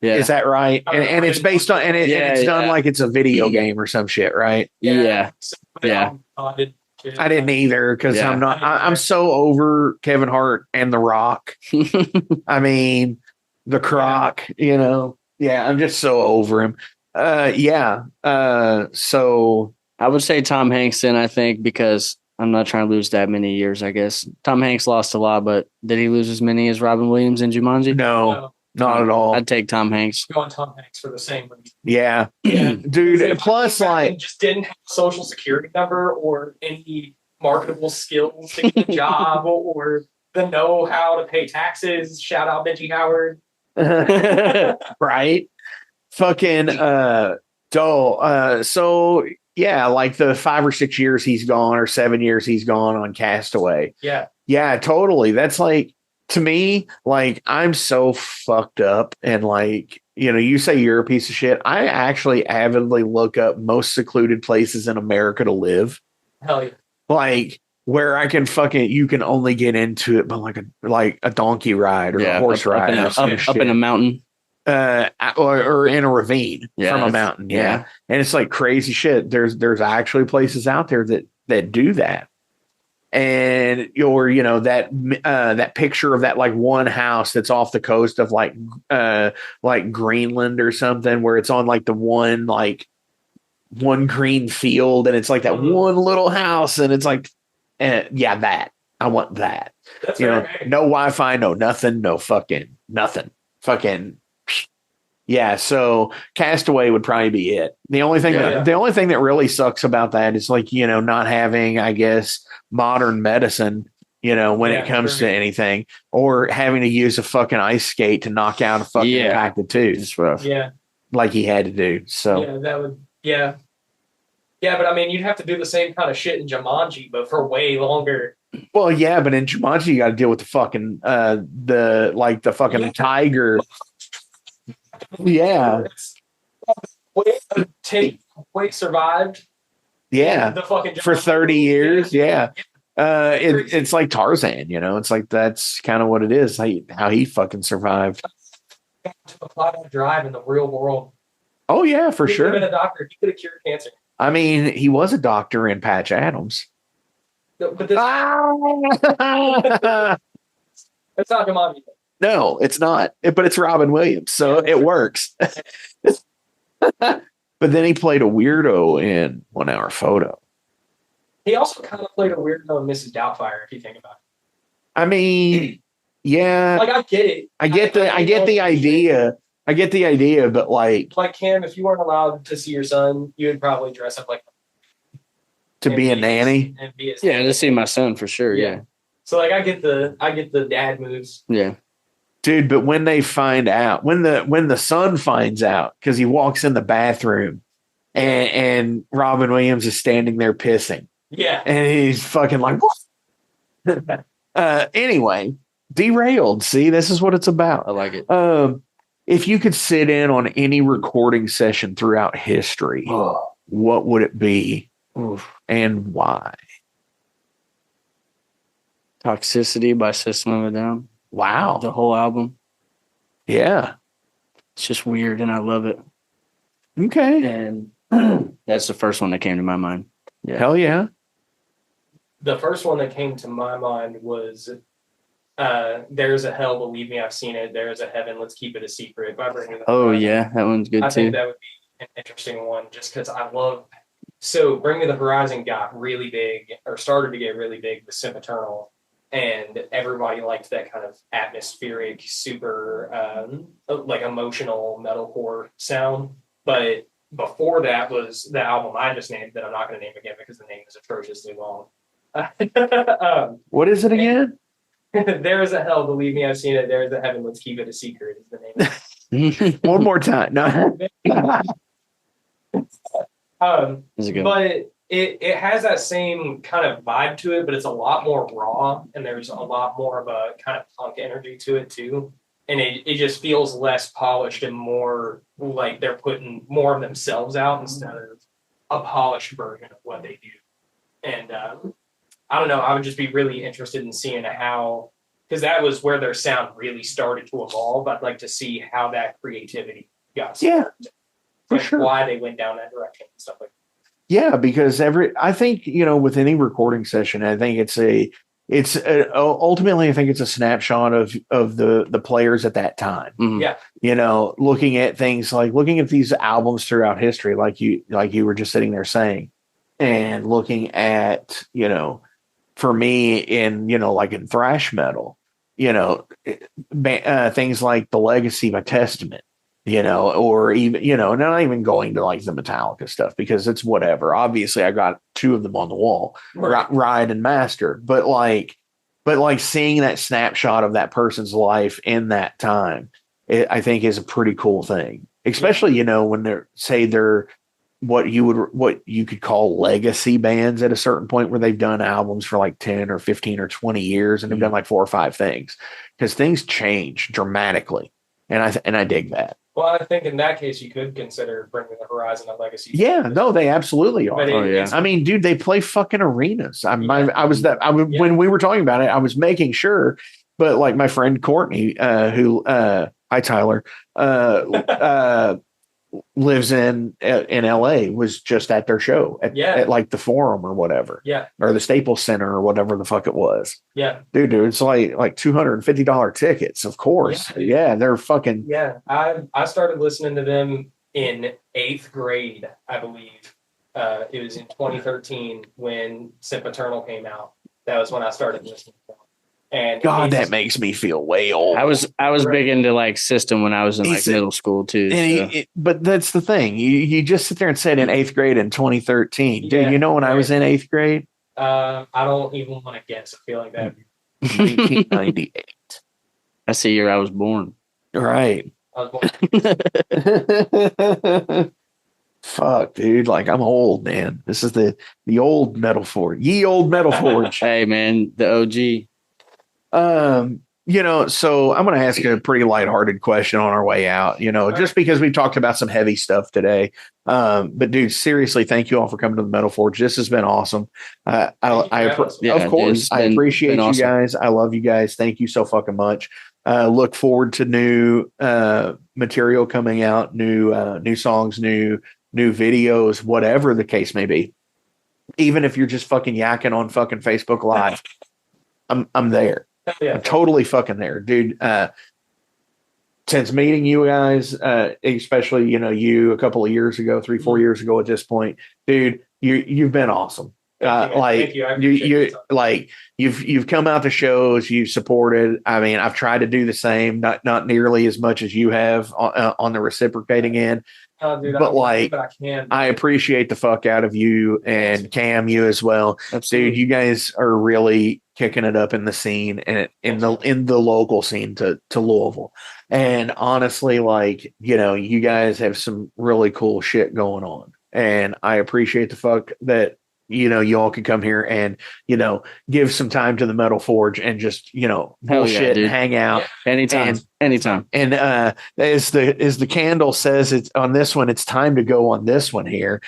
Is that right? And it's based on and it's done like it's a video game or some shit, right? Yeah. I didn't either because I'm so over Kevin Hart and The Rock. I mean, the Croc, Yeah, I'm just so over him. So I would say Tom Hanks then, I think, because I'm not trying to lose that many years, I guess. Tom Hanks lost a lot, but did he lose as many as Robin Williams in Jumanji? No, not at all. I'd take Tom Hanks. Going Tom Hanks for the same reason. Yeah. Dude, plus like just didn't have a social security number or any marketable skills to get a job or the know-how to pay taxes. Shout out Benji Howard. Right, fucking dull. So yeah, like the 5 or 6 years he's gone or 7 years he's gone on Castaway. Yeah, Yeah, totally. That's like, to me, like, I'm so fucked up. And like, you say you're a piece of shit. I actually avidly look up most secluded places in America to live. Hell yeah. Like, where I can you can only get into it, but like a donkey ride or a horse ride or some shit. Up in a mountain. Or in a ravine from a mountain. Yeah. And it's like crazy shit. There's actually places out there that do that. And that picture of that like one house that's off the coast of like Greenland or something, where it's on like the one green field, and it's like that one little house, and it's like, that I want that. That's right. No Wi-Fi, no nothing, no fucking nothing, fucking. Yeah, so Castaway would probably be it. The only thing that really sucks about that is like, not having, I guess, modern medicine, when it comes to anything, or having to use a fucking ice skate to knock out a fucking impacted tooth. It's rough. Yeah. Like he had to do. So yeah, but I mean, you'd have to do the same kind of shit in Jumanji, but for way longer. Well, yeah, but in Jumanji you got to deal with the fucking the fucking tiger. Yeah. Wait, survived. Yeah. The fucking for 30 years. Yeah. It's like Tarzan, it's like, that's kind of what it is. How he fucking survived. To apply that drive in the real world. Oh yeah, for sure. He could have been a doctor. He could have cured cancer. I mean, he was a doctor in Patch Adams. No, but this it's not Jumanji. No, it's not. But it's Robin Williams, so it works. But then he played a weirdo in 1 Hour Photo. He also kind of played a weirdo in Mrs. Doubtfire, if you think about it. I mean, yeah. Like, I get it. I get the idea. I get the idea, but like Cam, if you weren't allowed to see your son, you would probably dress up like to be a nanny. To see my son for sure. Yeah. So like, I get the dad moves. Yeah. Dude, but when they find out, when the son finds out, because he walks in the bathroom and Robin Williams is standing there pissing. Yeah. And he's fucking like, what? Anyway, derailed. See, this is what it's about. I like it. If you could sit in on any recording session throughout history, what would it be? And why? Toxicity by System of a Down. Wow. The whole album. Yeah. It's just weird and I love it. Okay. And that's the first one that came to my mind. Yeah. Hell yeah. The first one that came to my mind was There's a Hell, Believe Me, I've Seen It. There's a Heaven, Let's Keep It a Secret. Yeah, that one's good too. I think that would be an interesting one just because I love. So Bring Me the Horizon got really big, or started to get really big with Sempiternal. And everybody liked that kind of atmospheric, super like emotional metalcore sound. But before that was the album I just named that I'm not going to name again because the name is atrociously long. What is it again? There is a Hell, Believe Me, I've Seen It. There is a Heaven, Let's Keep It a Secret is the name. One more time. No. But it has that same kind of vibe to it, but it's a lot more raw, and there's a lot more of a kind of punk energy to it too. And it just feels less polished and more like they're putting more of themselves out instead of a polished version of what they do. And I don't know, I would just be really interested in seeing how, because that was where their sound really started to evolve. I'd like to see how that creativity got started. Yeah, for sure. Why they went down that direction and stuff like that. Yeah, because I think, with any recording session, I think ultimately, I think it's a snapshot of the players at that time. Mm-hmm. Yeah. Looking at things like looking at these albums throughout history, like you were just sitting there saying, and looking at, for me like in thrash metal, things like The Legacy by Testament, or even, not even going to like the Metallica stuff because it's whatever. Obviously I got two of them on the wall, Ride and Master, but like seeing that snapshot of that person's life in that time, I think is a pretty cool thing, especially, when they're what you could call legacy bands at a certain point where they've done albums for like 10 or 15 or 20 years and they've done like 4 or 5 things, because things change dramatically. And I dig that. Well, I think in that case, you could consider bringing the Horizon a legacy. Yeah, no, they absolutely are. But I mean, dude, they play fucking arenas. When we were talking about it, I was making sure, but like my friend Courtney, who, hi Tyler, lives in LA, was just at their show at like the Forum or whatever. Yeah. Or the Staples Center or whatever the fuck it was. Yeah. Dude, it's like $250 tickets, of course. Yeah, they're fucking. Yeah. I started listening to them in 8th grade, I believe. It was in 2013 when Sempiternal came out. That was when I started listening to them. And God, that makes me feel way old. I was big into like System when I was in like middle school too. But that's the thing. You just sit there and say it in 8th grade in 2013. Dude, you know when I was in 8th grade? I don't even want to guess. I feel like that. 1998. That's the year I was born. Right. I was born. Fuck, dude. Like, I'm old, man. This is the old Metal Forge. Ye old Metal Forge. Hey, man, the OG. So I'm going to ask a pretty lighthearted question on our way out, just because we've talked about some heavy stuff today. But dude, seriously, thank you all for coming to the Metal Forge. This has been awesome. I appreciate you guys. I love you guys. Thank you so fucking much. Look forward to new material coming out, new songs, new videos, whatever the case may be. Even if you're just fucking yakking on fucking Facebook Live, I'm there. Yeah. I'm totally fucking there, dude. Since meeting you guys, especially, you a couple of years ago, 3-4 years ago at this point, dude, you've been awesome. You've come out to shows, you've supported. I mean, I've tried to do the same, not nearly as much as you have on the reciprocating end. Dude, but I appreciate the fuck out of you, and Cam, you as well. Absolutely. Dude, you guys are really kicking it up in the scene and in the local scene to Louisville. And honestly, you guys have some really cool shit going on. And I appreciate the fuck that you all can come here and, give some time to the Metal Forge and just, bullshit and hang out. Anytime. And as the candle says, it's on this one, it's time to go on this one here.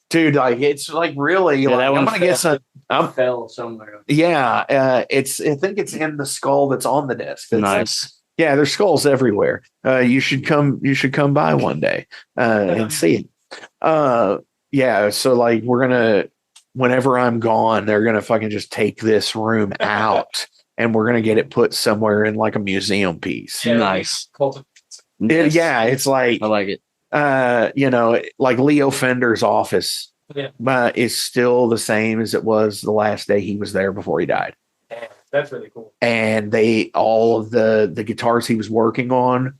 Dude, it's like really, I'm going to get some. Fell somewhere. Yeah. I think it's in the skull that's on the disc. Nice. Yeah. There's skulls everywhere. You should come by one day and see it. Yeah, so we're gonna, whenever I'm gone, they're gonna fucking just take this room out and we're gonna get it put somewhere in like a museum piece. Yeah, nice. It's like, I like it. Like Leo Fender's office Yeah. is still the same as it was the last day he was there before he died. Damn, that's really cool. And all of the guitars he was working on,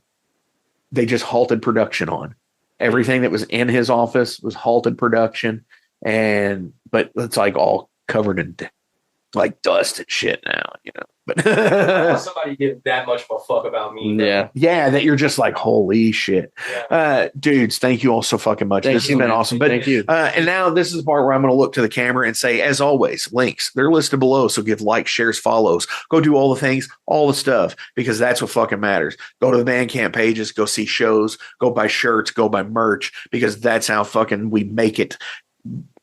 they just halted production on. Everything that was in his office was halted production, but it's like all covered in like dust and shit now, But somebody give that much of a fuck about me. Yeah, that you're just like, holy shit. Yeah. Dudes, thank you all so fucking much. This has been awesome. But thank you. And now this is the part where I'm going to look to the camera and say, as always, links, they're listed below. So give likes, shares, follows, go do all the things, all the stuff, because that's what fucking matters. Go to the Bandcamp pages, go see shows, go buy shirts, go buy merch, because that's how fucking we make it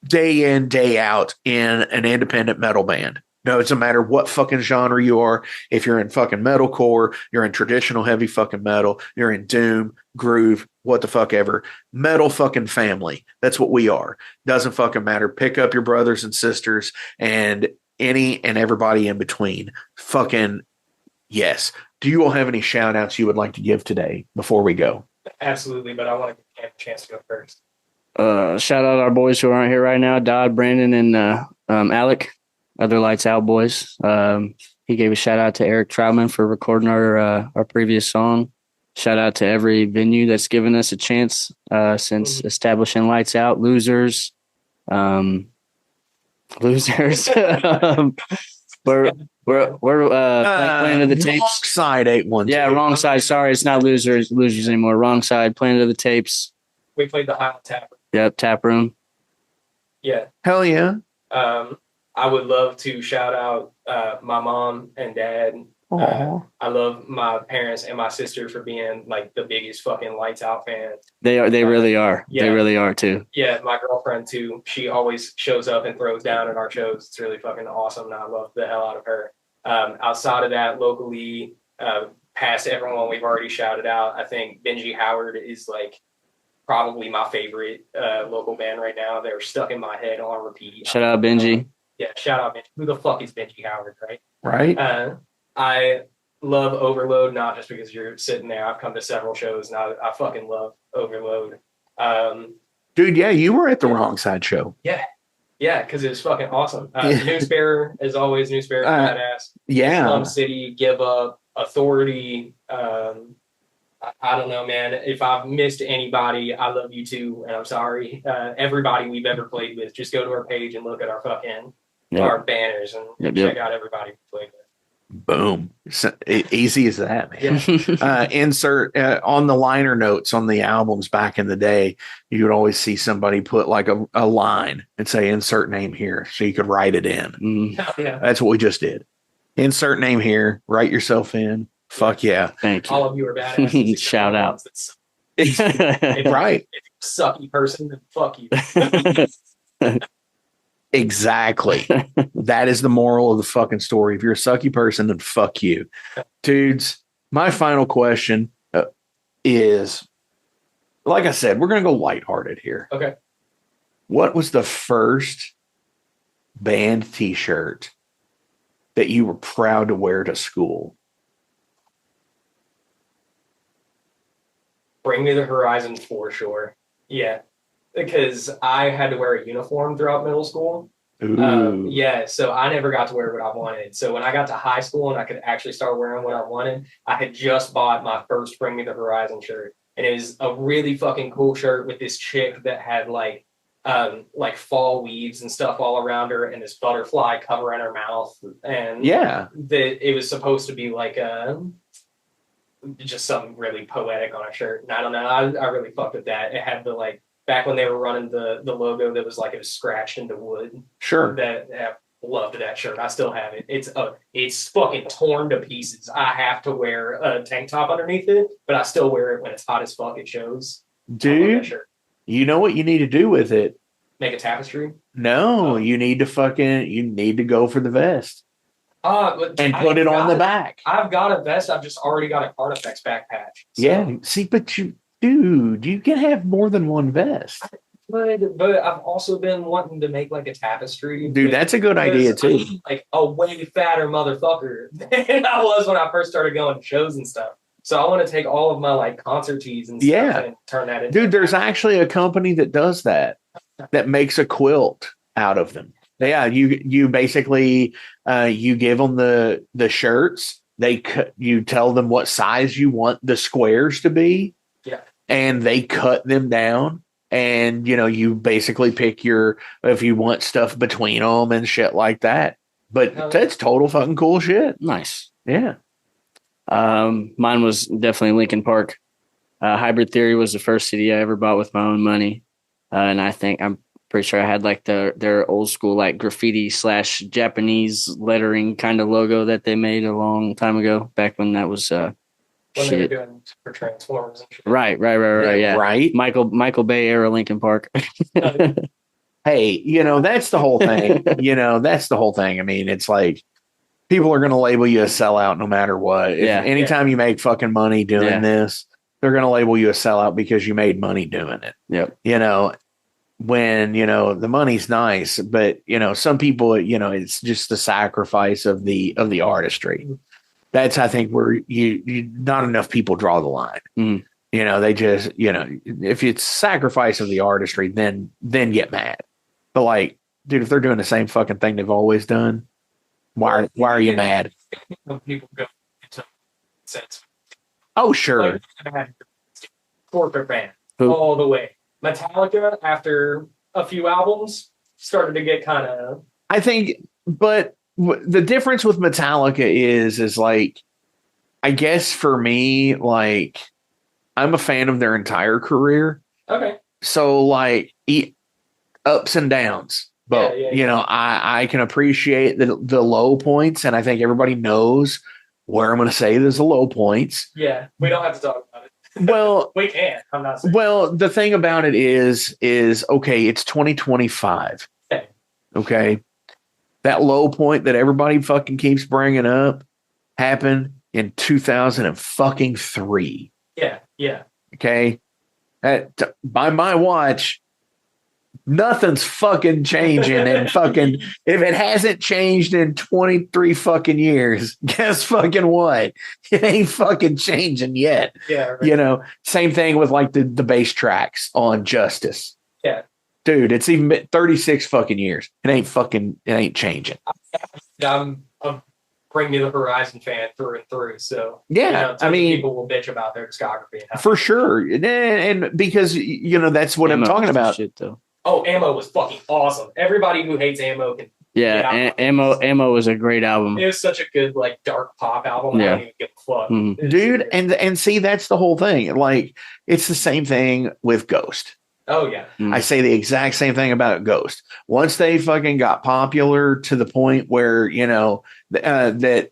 day in, day out in an independent metal band. No, it doesn't matter what fucking genre you are. If you're in fucking metalcore, you're in traditional heavy fucking metal, you're in doom, groove, what the fuck ever. Metal fucking family. That's what we are. Doesn't fucking matter. Pick up your brothers and sisters and any and everybody in between. Fucking yes. Do you all have any shout outs you would like to give today before we go? Absolutely, but I want to give a chance to go first. Shout out our boys who aren't here right now, Dodd, Brandon, and Alec. Other Lights Out boys. He gave a shout out to Eric Troutman for recording our previous song. Shout out to every venue that's given us a chance since establishing Lights Out. Losers. We're Planet of the Tapes. Wrong side 812. Yeah, wrong side. Sorry, it's not losers anymore. Wrong side. Planet of the Tapes. We played the Highland Tavern. Yep, tap room. Yeah. Hell yeah. I would love to shout out my mom and dad. I love my parents and my sister for being like the biggest fucking lights out fans. They are. They really are. Yeah. They really are too. Yeah, my girlfriend too. She always shows up and throws down at our shows. It's really fucking awesome, and I love the hell out of her. Outside of that, locally, past everyone we've already shouted out, I think Benji Howard is like probably my favorite local band right now. They're stuck in my head on repeat. Shout out Benji. Yeah, shout out Benji. Who the fuck is Benji Howard, right? Right. I love Overload, not just because you're sitting there. I've come to several shows, and I fucking love Overload. Dude, yeah, you were at the Wrong Side show. Yeah, because it was fucking awesome. Newsbearer, as always, Newsbearer, badass. Yeah. Slum City, Give Up, Authority. I don't know, man. If I've missed anybody, I love you too, and I'm sorry. Everybody we've ever played with, just go to our page and look at our fucking our banners and check out everybody we played with. Boom. Easy as that, man. Insert on the liner notes on the albums back in the day, you would always see somebody put like a line and say insert name here so you could write it in. That's what we just did. Insert name here, write yourself in. Fuck yeah. Thank you. All of you are badass. Shout out. Right. If you're a sucky person, then fuck you. Exactly. That is the moral of the fucking story. If you're a sucky person, then fuck you. Dudes, my final question is, like I said, we're going to go lighthearted here. Okay. What was the first band t-shirt that you were proud to wear to school? Bring Me the Horizon for sure. Yeah. Because I had to wear a uniform throughout middle school. So I never got to wear what I wanted. So when I got to high school and I could actually start wearing what I wanted, I had just bought my first Bring Me the Horizon shirt. And it was a really fucking cool shirt with this chick that had like fall weaves and stuff all around her and this butterfly covering her mouth. And it was supposed to be like just something really poetic on a shirt. And I don't know. I really fucked with that. It had the like, back when they were running the logo that was like it was scratched into wood. Sure. I loved that shirt. I still have it. It's fucking torn to pieces. I have to wear a tank top underneath it, but I still wear it when it's hot as fuck. It shows. Dude, you know what you need to do with it? Make a tapestry? No, you need to go for the vest. And put it on the back. I've got a vest. I've just already got a Artifacts back patch. So. Yeah. See, but dude, you can have more than one vest. But I've also been wanting to make like a tapestry. Dude, that's a good idea too. I'm like a way fatter motherfucker than I was when I first started going to shows and stuff. So I want to take all of my like concert tees and stuff and turn that into. Dude, there's actually a company that does that makes a quilt out of them. Yeah, you basically you give them the shirts. You tell them what size you want the squares to be. Yeah. And they cut them down, and you basically pick if you want stuff between them and shit like that. But that's total fucking cool shit. Nice. Yeah. Mine was definitely Linkin Park. Hybrid Theory was the first CD I ever bought with my own money, and I'm pretty sure I had like their old school like graffiti / Japanese lettering kind of logo that they made a long time ago, back when that was when they were doing for Transformers and shit. Right. Yeah. Right. Michael Bay era Linkin Park. Hey, that's the whole thing. That's the whole thing. I mean, it's like people are going to label you a sellout no matter what. Anytime you make fucking money doing this, they're going to label you a sellout because you made money doing it. Yep. When, the money's nice, but, some people, it's just the sacrifice of the artistry. That's, I think, where you not enough people draw the line. Mm. They just, if it's sacrifice of the artistry, then get mad. But like, dude, if they're doing the same fucking thing they've always done, why are you mad? People go into sense. Oh, sure. Corporate band all the way. Metallica, after a few albums, started to get kind of. I think, but the difference with Metallica is like, I guess for me, like, I'm a fan of their entire career. Okay. So like ups and downs. But you know, I can appreciate the low points, and I think everybody knows where I'm going to say there's the low points. Yeah, we don't have to talk about it. Well, we can. I'm not saying. Well, the thing about it is okay, it's 2025. Okay. That low point that everybody fucking keeps bringing up happened in 2003. Yeah. Okay. By my watch, nothing's fucking changing. And fucking, if it hasn't changed in 23 fucking years, guess fucking what? It ain't fucking changing yet. Yeah. Right. You know, same thing with like the bass tracks on Justice. Yeah. Dude, it's even been 36 fucking years. It ain't changing. I'm a Bring Me the Horizon fan through and through. So yeah, you know, I mean, people will bitch about their discography for sure, and because you know that's what I'm talking about. Shit, though. Oh, Ammo was fucking awesome. Everybody who hates Ammo can. Yeah, Ammo was a great album. It was such a good like dark pop album. Yeah. I don't even give a fuck, dude. And see, that's the whole thing. Like, it's the same thing with Ghost. Oh yeah, I say the exact same thing about Ghost. Once they fucking got popular to the point where you know that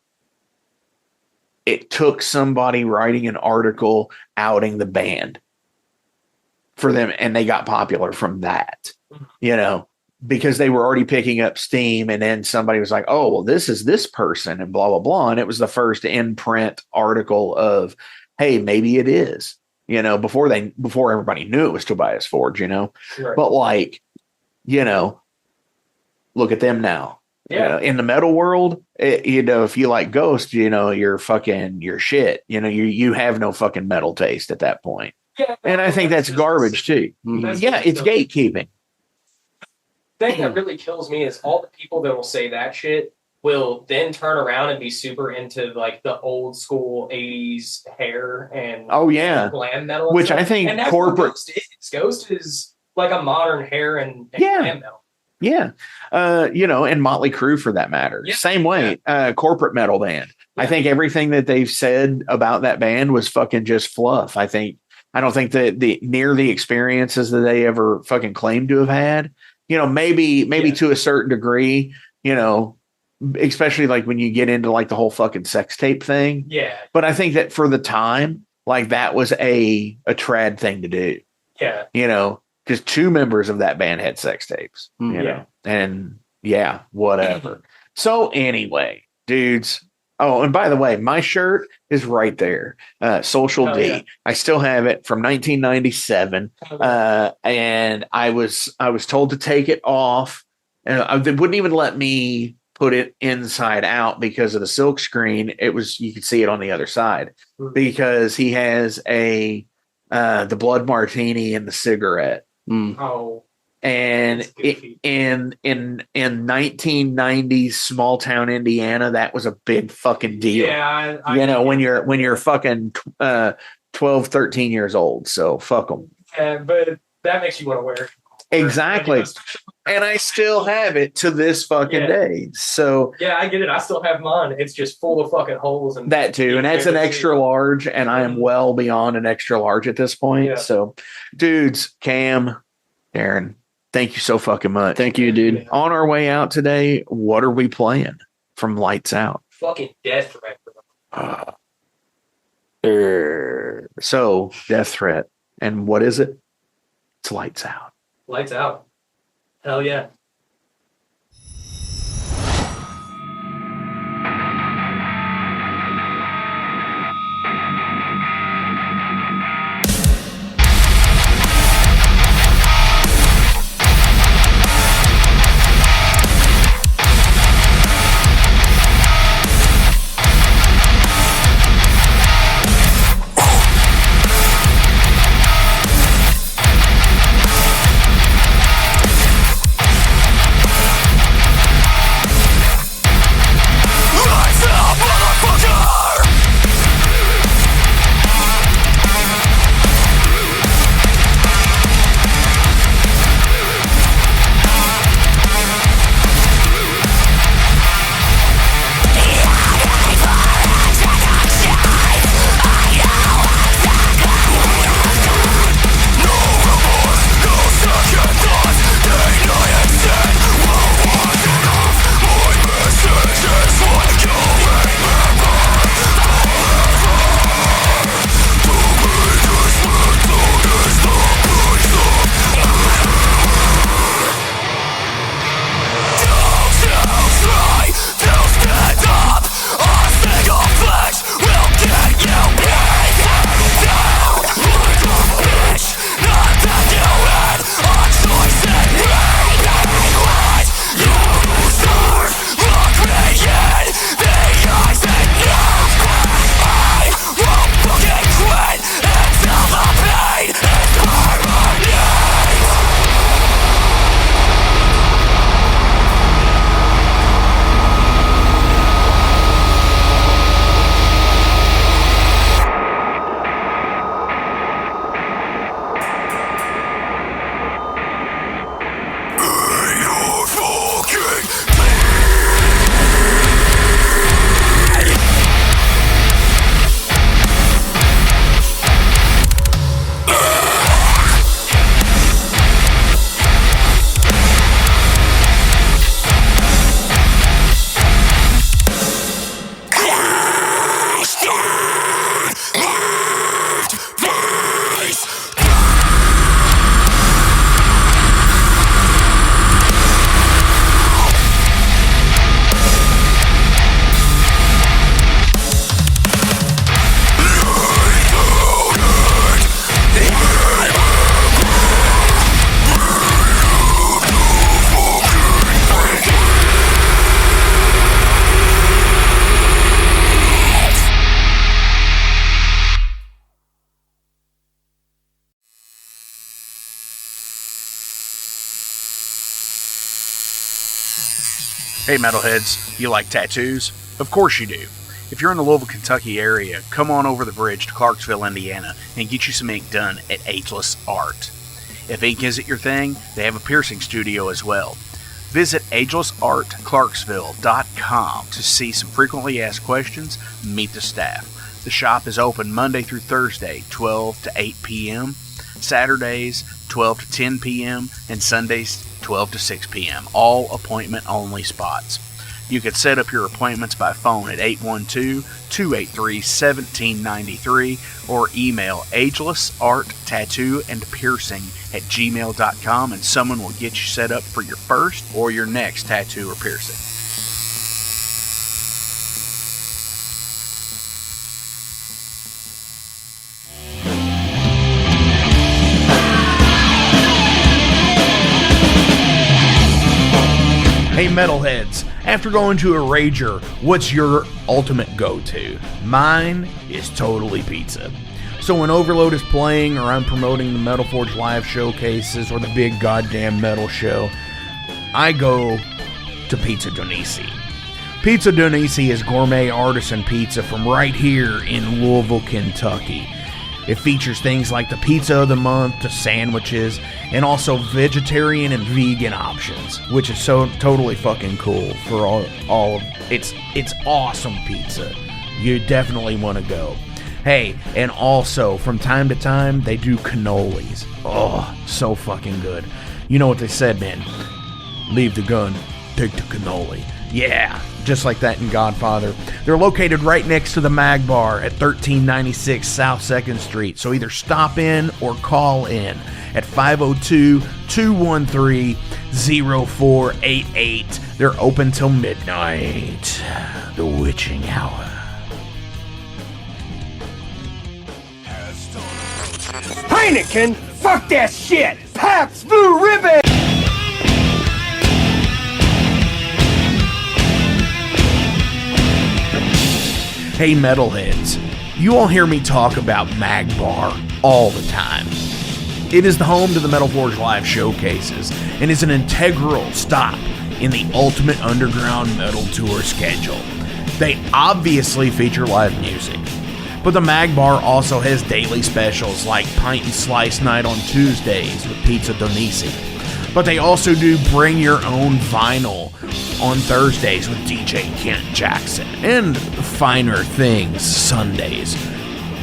it took somebody writing an article outing the band for them, and they got popular from that. You know. Because they were already picking up steam, and then somebody was like, oh, well, this is this person, and blah, blah, blah. And it was the first in-print article of, hey, maybe it is, you know, before everybody knew it was Tobias Forge, you know. right. But like, you know, look at them now. Yeah. You know, in the metal world, you know, if you like Ghost, you know, you're shit. You know, you have no fucking metal taste at that point. Yeah, and I think that's garbage too. Yeah, it's gatekeeping. Thing that really kills me is all the people that will say that shit will then turn around and be super into like the old school 80s hair and glam metal, which I think corporate Ghost is like a modern hair and glam metal. Yeah, you know, and Motley Crue for that matter. Yeah. Same way, corporate metal band. Yeah. I think everything that they've said about that band was fucking just fluff. I don't think that the experiences that they ever fucking claimed to have had. You know, maybe to a certain degree, you know, especially like when you get into like the whole fucking sex tape thing. Yeah. But I think that for the time, like that was a trad thing to do. Yeah. You know, because 2 members of that band had sex tapes, you know, and whatever. So anyway, dudes. Oh, and by the way, my shirt is right there. Social D. Yeah. I still have it from 1997. And I was told to take it off. And they wouldn't even let me put it inside out because of the silk screen. You could see it on the other side because he has the blood martini and the cigarette. Oh. And in 1990s small town Indiana, that was a big fucking deal. Yeah, you know, when you're fucking 12, 13 years old. So fuck them. Yeah, but that makes you want to wear it. Exactly. And I still have it to this fucking day. So yeah, I get it. I still have mine. It's just full of fucking holes and that too. And that's an extra large, and I am well beyond an extra large at this point. Yeah. So, dudes, Cam, Darren, thank you so fucking much. Thank you, dude. On our way out today, what are we playing from Lights Out? Fucking Death Threat. So, Death Threat. And what is it? It's Lights Out. Lights Out. Hell yeah. Hey metalheads, you like tattoos? Of course you do. If you're in the Louisville, Kentucky area, come on over the bridge to Clarksville, Indiana, and get you some ink done at Ageless Art. If ink isn't your thing, they have a piercing studio as well. Visit agelessartclarksville.com to see some frequently asked questions, meet the staff. The shop is open Monday through Thursday, 12 to 8 p.m., Saturdays, 12 to 10 p.m., and Sundays, 12 to 6 p.m., all appointment-only spots. You can set up your appointments by phone at 812-283-1793 or email agelessarttattooandpiercing@gmail.com and someone will get you set up for your first or your next tattoo or piercing. Hey metalheads, after going to a rager, what's your ultimate go-to? Mine is totally pizza. So when Overload is playing or I'm promoting the Metal Forge live showcases or the big goddamn metal show, I go to Pizza DoNisi. Pizza DoNisi is gourmet artisan pizza from right here in Louisville, Kentucky. It features things like the pizza of the month, the sandwiches, and also vegetarian and vegan options, which is so totally fucking cool for all of it's awesome pizza. You definitely want to go. Hey, and also from time to time they do cannolis. Oh, so fucking good. You know what they said, man? Leave the gun, take the cannoli. Yeah, just like that in Godfather. They're located right next to the Mag Bar at 1396 South 2nd Street. So either stop in or call in at 502-213-0488. They're open till midnight. The witching hour. Heineken, fuck that shit! Pabst Blue Ribbon! Hey metalheads, you all hear me talk about Mag Bar all the time. It is the home to the Metal Forge live showcases and is an integral stop in the ultimate underground metal tour schedule. They obviously feature live music, but the Mag Bar also has daily specials like Pint and Slice Night on Tuesdays with Pizza DoNisi. But they also do Bring Your Own Vinyl on Thursdays with DJ Kent Jackson, and Finer Things Sundays.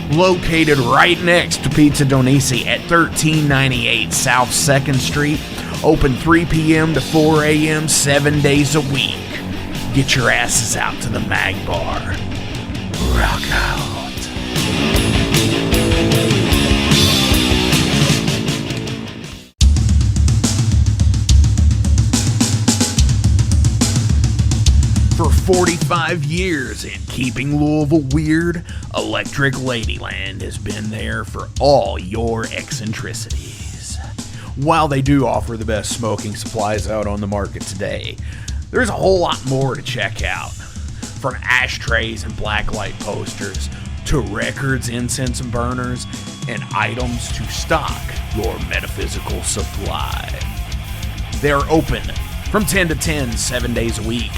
Located right next to Pizza DoNisi at 1398 South 2nd Street, open 3 p.m. to 4 a.m. 7 days a week. Get your asses out to the Mag Bar. Rock out. For 45 years and keeping Louisville weird, Electric Ladyland has been there for all your eccentricities. While they do offer the best smoking supplies out on the market today, there's a whole lot more to check out. From ashtrays and blacklight posters, to records, incense and burners, and items to stock your metaphysical supply. They're open from 10 to 10, 7 days a week.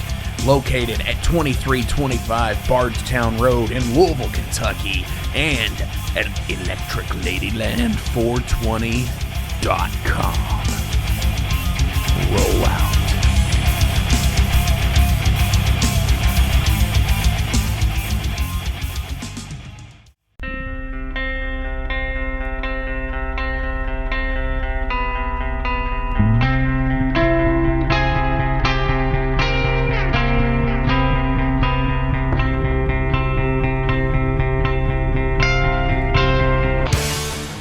Located at 2325 Bardstown Road in Louisville, Kentucky, and at electricladyland420.com. Roll out.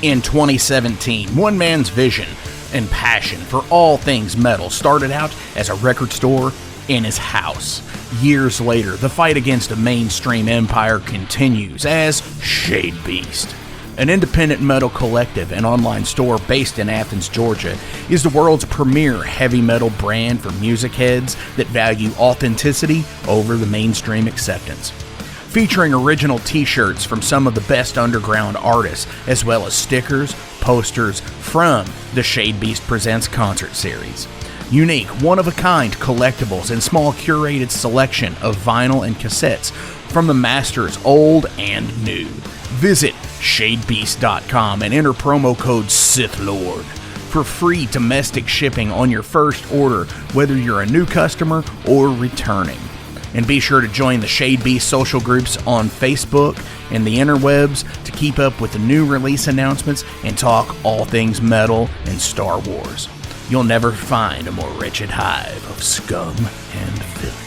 In 2017, one man's vision and passion for all things metal started out as a record store in his house. Years later, the fight against a mainstream empire continues as Shadebeast. An independent metal collective and online store based in Athens, Georgia, is the world's premier heavy metal brand for music heads that value authenticity over the mainstream acceptance. Featuring original t-shirts from some of the best underground artists, as well as stickers, posters from the Shadebeast Presents concert series. unique, one-of-a-kind collectibles and small curated selection of vinyl and cassettes from the masters old and new. Visit Shadebeast.com and enter promo code SithLord for free domestic shipping on your first order, whether you're a new customer or returning. And be sure to join the Shadebeast social groups on Facebook and the interwebs to keep up with the new release announcements and talk all things metal and Star Wars. You'll never find a more wretched hive of scum and filth.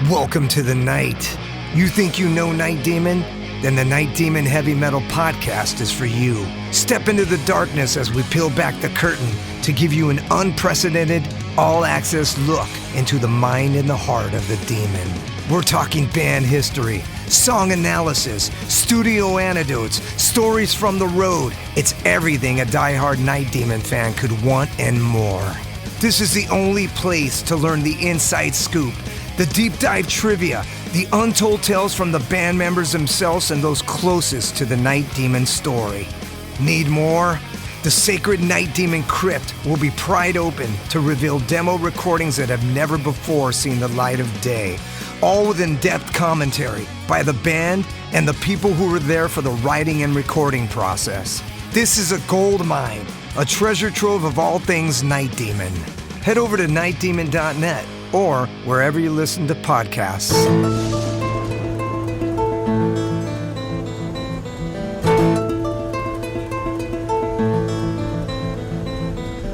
Welcome to the night. You think you know Night Demon? Then the Night Demon Heavy Metal Podcast is for you. Step into the darkness as we peel back the curtain to give you an unprecedented, all-access look into the mind and the heart of the demon. We're talking band history, song analysis, studio anecdotes, stories from the road. It's everything a diehard Night Demon fan could want and more. This is the only place to learn the inside scoop, the deep dive trivia, the untold tales from the band members themselves and those closest to the Night Demon story. Need more? The Sacred Night Demon Crypt will be pried open to reveal demo recordings that have never before seen the light of day, all with in-depth commentary by the band and the people who were there for the writing and recording process. This is a gold mine, a treasure trove of all things Night Demon. Head over to nightdemon.net or wherever you listen to podcasts.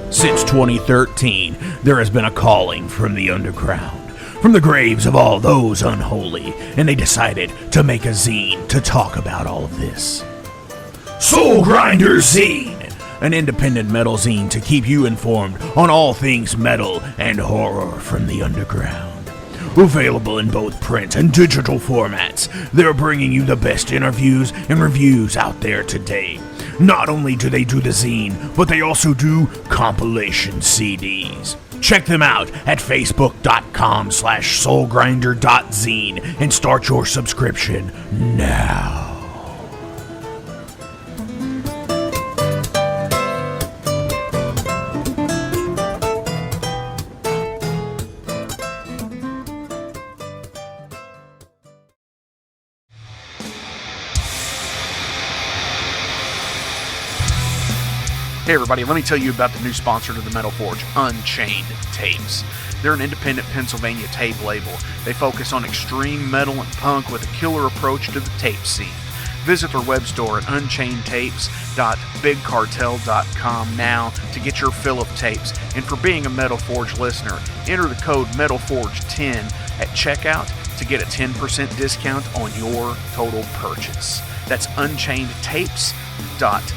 Since 2013, there has been a calling from the underground, from the graves of all those unholy, and they decided to make a zine to talk about all of this. Soulgrinder Zine! An independent metal zine to keep you informed on all things metal and horror from the underground. Available in both print and digital formats, they're bringing you the best interviews and reviews out there today. Not only do they do the zine, but they also do compilation CDs. Check them out at facebook.com/soulgrinder.zine and start your subscription now. Hey everybody, let me tell you about the new sponsor to the Metal Forge, Unchained Tapes. They're an independent Pennsylvania tape label. They focus on extreme metal and punk with a killer approach to the tape scene. Visit their web store at unchainedtapes.bigcartel.com now to get your fill of tapes. And for being a Metal Forge listener, enter the code METALFORGE10 at checkout to get a 10% discount on your total purchase. That's unchainedtapes.bigcartel.com.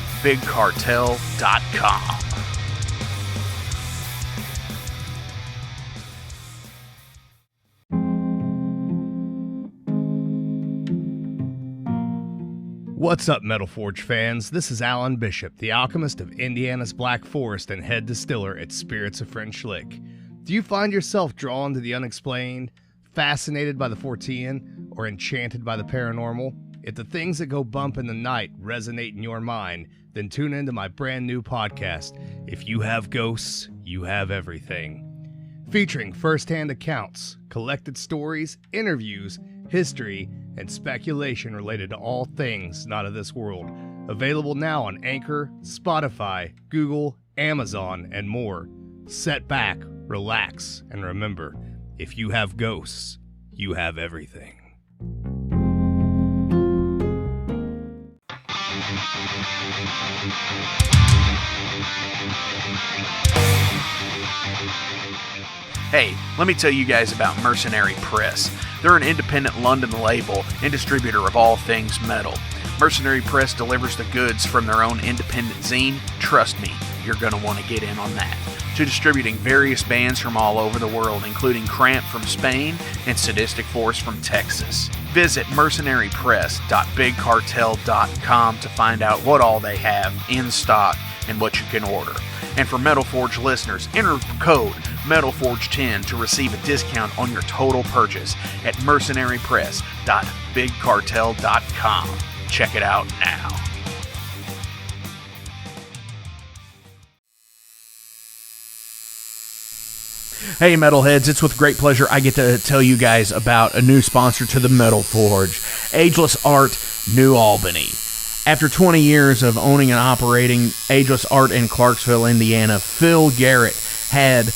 What's up, Metal Forge fans? This is Alan Bishop, the alchemist of Indiana's Black Forest and head distiller at Spirits of French Lick. Do you find yourself drawn to the unexplained, fascinated by the Fortean, or enchanted by the paranormal? If the things that go bump in the night resonate in your mind, then tune into my brand new podcast, If You Have Ghosts, You Have Everything. Featuring first-hand accounts, collected stories, interviews, history, and speculation related to all things not of this world. Available now on Anchor, Spotify, Google, Amazon, and more. Sit back, relax, and remember, if you have ghosts, you have everything. Hey, let me tell you guys about Mercenary Press. They're an independent London label and distributor of all things metal. Mercenary Press delivers the goods from their own independent zine. Trust me, you're going to want to get in on that. To distributing various bands from all over the world, including Cramp from Spain and Sadistic Force from Texas. Visit mercenarypress.bigcartel.com to find out what all they have in stock and what you can order. And for Metal Forge listeners, enter code MetalForge10 to receive a discount on your total purchase at mercenarypress.bigcartel.com. Check it out now. Hey Metalheads, it's with great pleasure I get to tell you guys about a new sponsor to the Metal Forge, Ageless Art, New Albany. After 20 years of owning and operating Ageless Art in Clarksville, Indiana, Phil Garrett had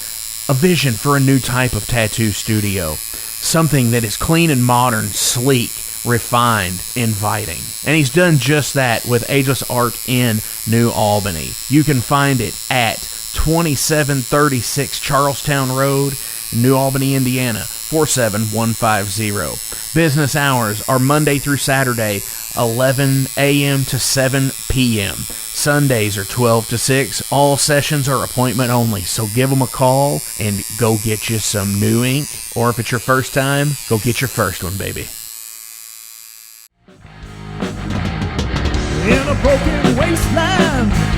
a vision for a new type of tattoo studio. Something that is clean and modern, sleek, refined, inviting. And he's done just that with Ageless Art in New Albany. You can find it at 2736 Charlestown Road, New Albany, Indiana, 47150. Business hours are Monday through Saturday, 11 a.m. to 7 p.m. Sundays are 12 to 6. All sessions are appointment only, so give them a call and go get you some new ink. Or if it's your first time, go get your first one, baby. In a broken wasteland,